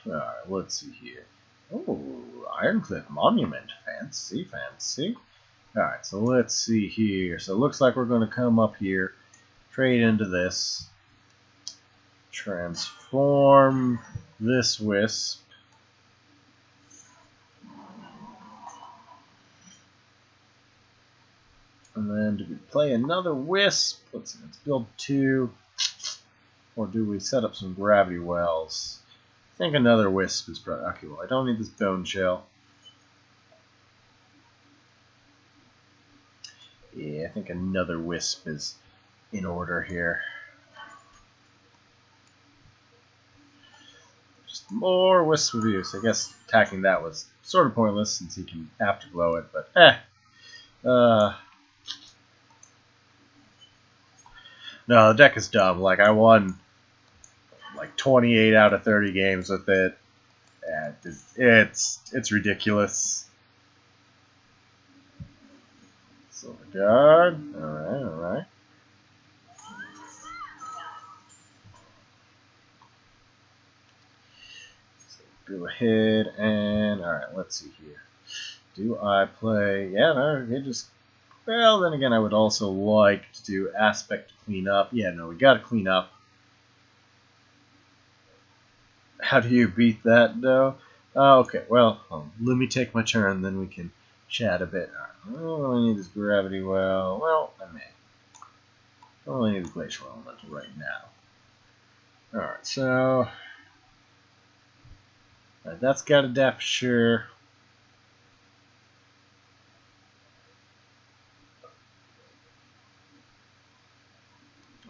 Alright, let's see here. Oh, Ironcliffe Monument. Fancy, fancy. Alright, so let's see here. So it looks like we're going to come up here, trade into this, transform this Wisp, and then do we play another Wisp? Let's build 2, or do we set up some Gravity Wells? I think another Wisp is probably... Okay, well, I don't need this Bone Shell. Yeah, I think another Wisp is in order here. Just more Wisp Abuse. I guess attacking that was sort of pointless since he can afterglow it, but no, the deck is dumb. Like, I won like 28 out of 30 games with it. And it's ridiculous. Silver Guard. Alright. So go ahead and alright, let's see here. Do I play well, then again, I would also like to do Aspect Cleanup. Yeah, no, we gotta clean up. How do you beat that, though? Okay, well, let me take my turn, then we can chat a bit. All I need is Gravity Well. Well, I may. I only need the Glacial Element right now. Alright, so... that's got a def, sure.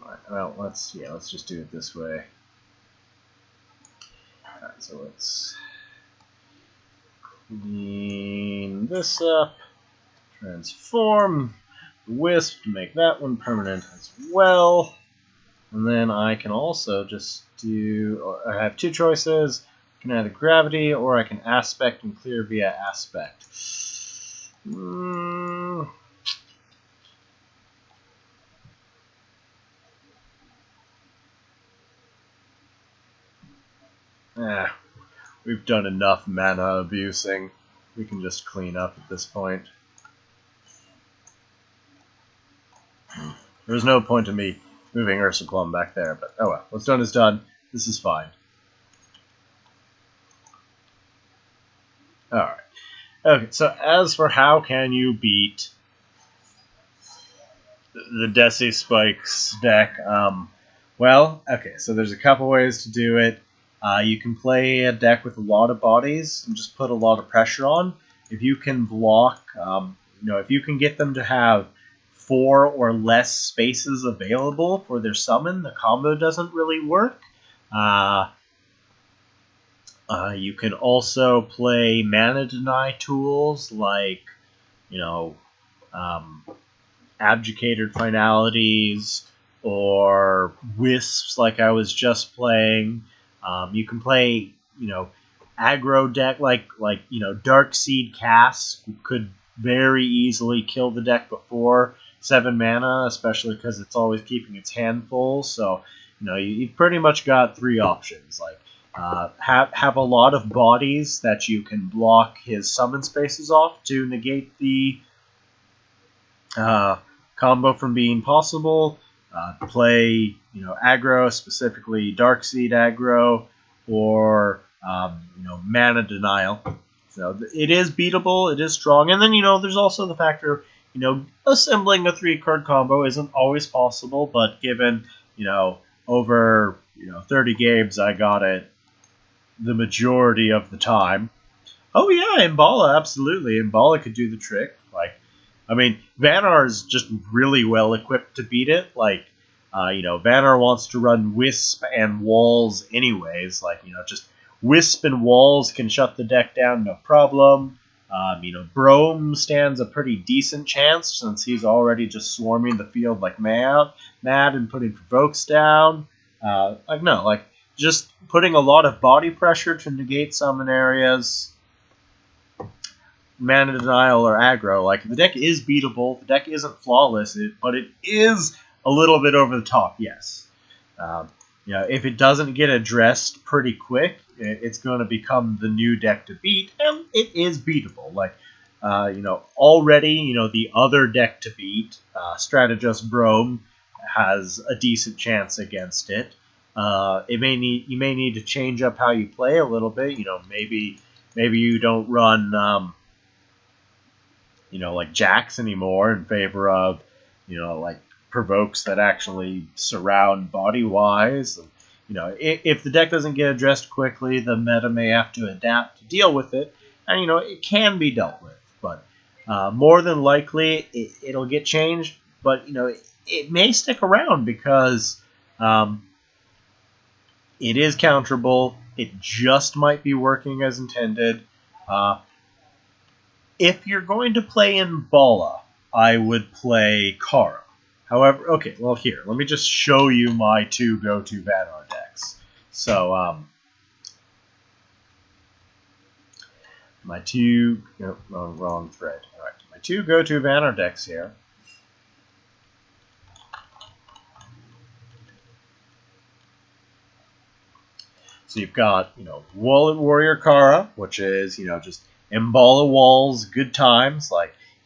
Alright, well, let's just do it this way. Alright, so let's clean this up, transform the Wisp to make that one permanent as well, and then I can also just do, I have 2 choices, I can either Gravity or I can Aspect and clear via Aspect. We've done enough mana abusing. We can just clean up at this point. There's no point in me moving Ursaplum back there, but oh well. What's done is done. This is fine. Alright. Okay, so as for how can you beat the Desi Spikes deck, well, okay, so there's a couple ways to do it. You can play a deck with a lot of bodies and just put a lot of pressure on. If you can block, if you can get them to have 4 or less spaces available for their summon, the combo doesn't really work. You can also play mana deny tools like, Abjugated Finalities or Wisps like I was just playing. You can play, aggro deck like Darkseed Cask could very easily kill the deck before 7 mana, especially because it's always keeping its hand full. So, you've pretty much got 3 options. Like, have a lot of bodies that you can block his summon spaces off to negate the combo from being possible. Play, aggro, specifically Darkseed aggro, or mana denial. So it is beatable, it is strong, and then there's also the factor, assembling a 3-card combo isn't always possible, but given over 30 games, I got it the majority of the time. Oh yeah, Imbala, absolutely. Imbala could do the trick. Vanar is just really well equipped to beat it. Vanar wants to run Wisp and Walls anyways. Just Wisp and Walls can shut the deck down, no problem. Brome stands a pretty decent chance since he's already just swarming the field like mad and putting Provokes down. Just putting a lot of body pressure to negate summon areas. Mana denial or aggro. The deck is beatable. The deck isn't flawless, but it is a little bit over the top, yes. If it doesn't get addressed pretty quick, it's going to become the new deck to beat, and it is beatable. Already, the other deck to beat, Strategist Brome, has a decent chance against it. You may need to change up how you play a little bit. Maybe you don't run Jacks anymore in favor of Provokes that actually surround body-wise. If the deck doesn't get addressed quickly, the meta may have to adapt to deal with it, and it can be dealt with. But more than likely, it'll get changed. But it may stick around because it is counterable. It just might be working as intended. If you're going to play Imbala, I would play Kara. However, okay, well here, let me just show you my 2 go-to Vanar decks. So, my 2, wrong thread. Alright, my 2 go-to Vanar decks here. So you've got, Wallet Warrior Kara, which is, just Imbala Walls, good times.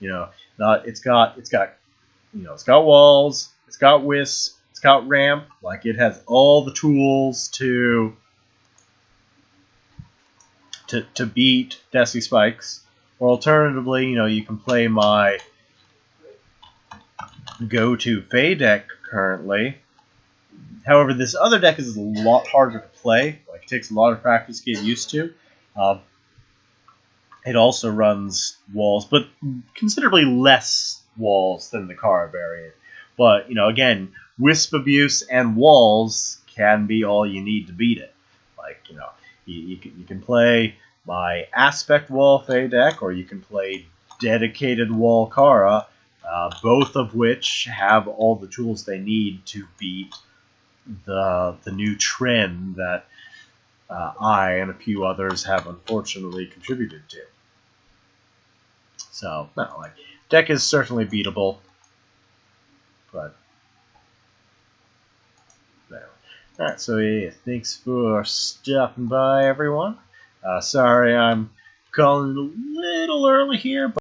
It's got Walls, it's got Wisp, it's got Ramp. It has all the tools to beat Desi Spikes. Or alternatively, you can play my go-to Fae deck currently. However, this other deck is a lot harder to play. It takes a lot of practice to get used to. It also runs Walls, but considerably less Walls than the Kara variant. But, again, Wisp Abuse and Walls can be all you need to beat it. You can play my Aspect Wall Fae deck, or you can play Dedicated Wall Kara, both of which have all the tools they need to beat the new trend that I and a few others have unfortunately contributed to. So, deck is certainly beatable, but there. Alright, so yeah, thanks for stopping by, everyone. Sorry I'm calling it a little early here, but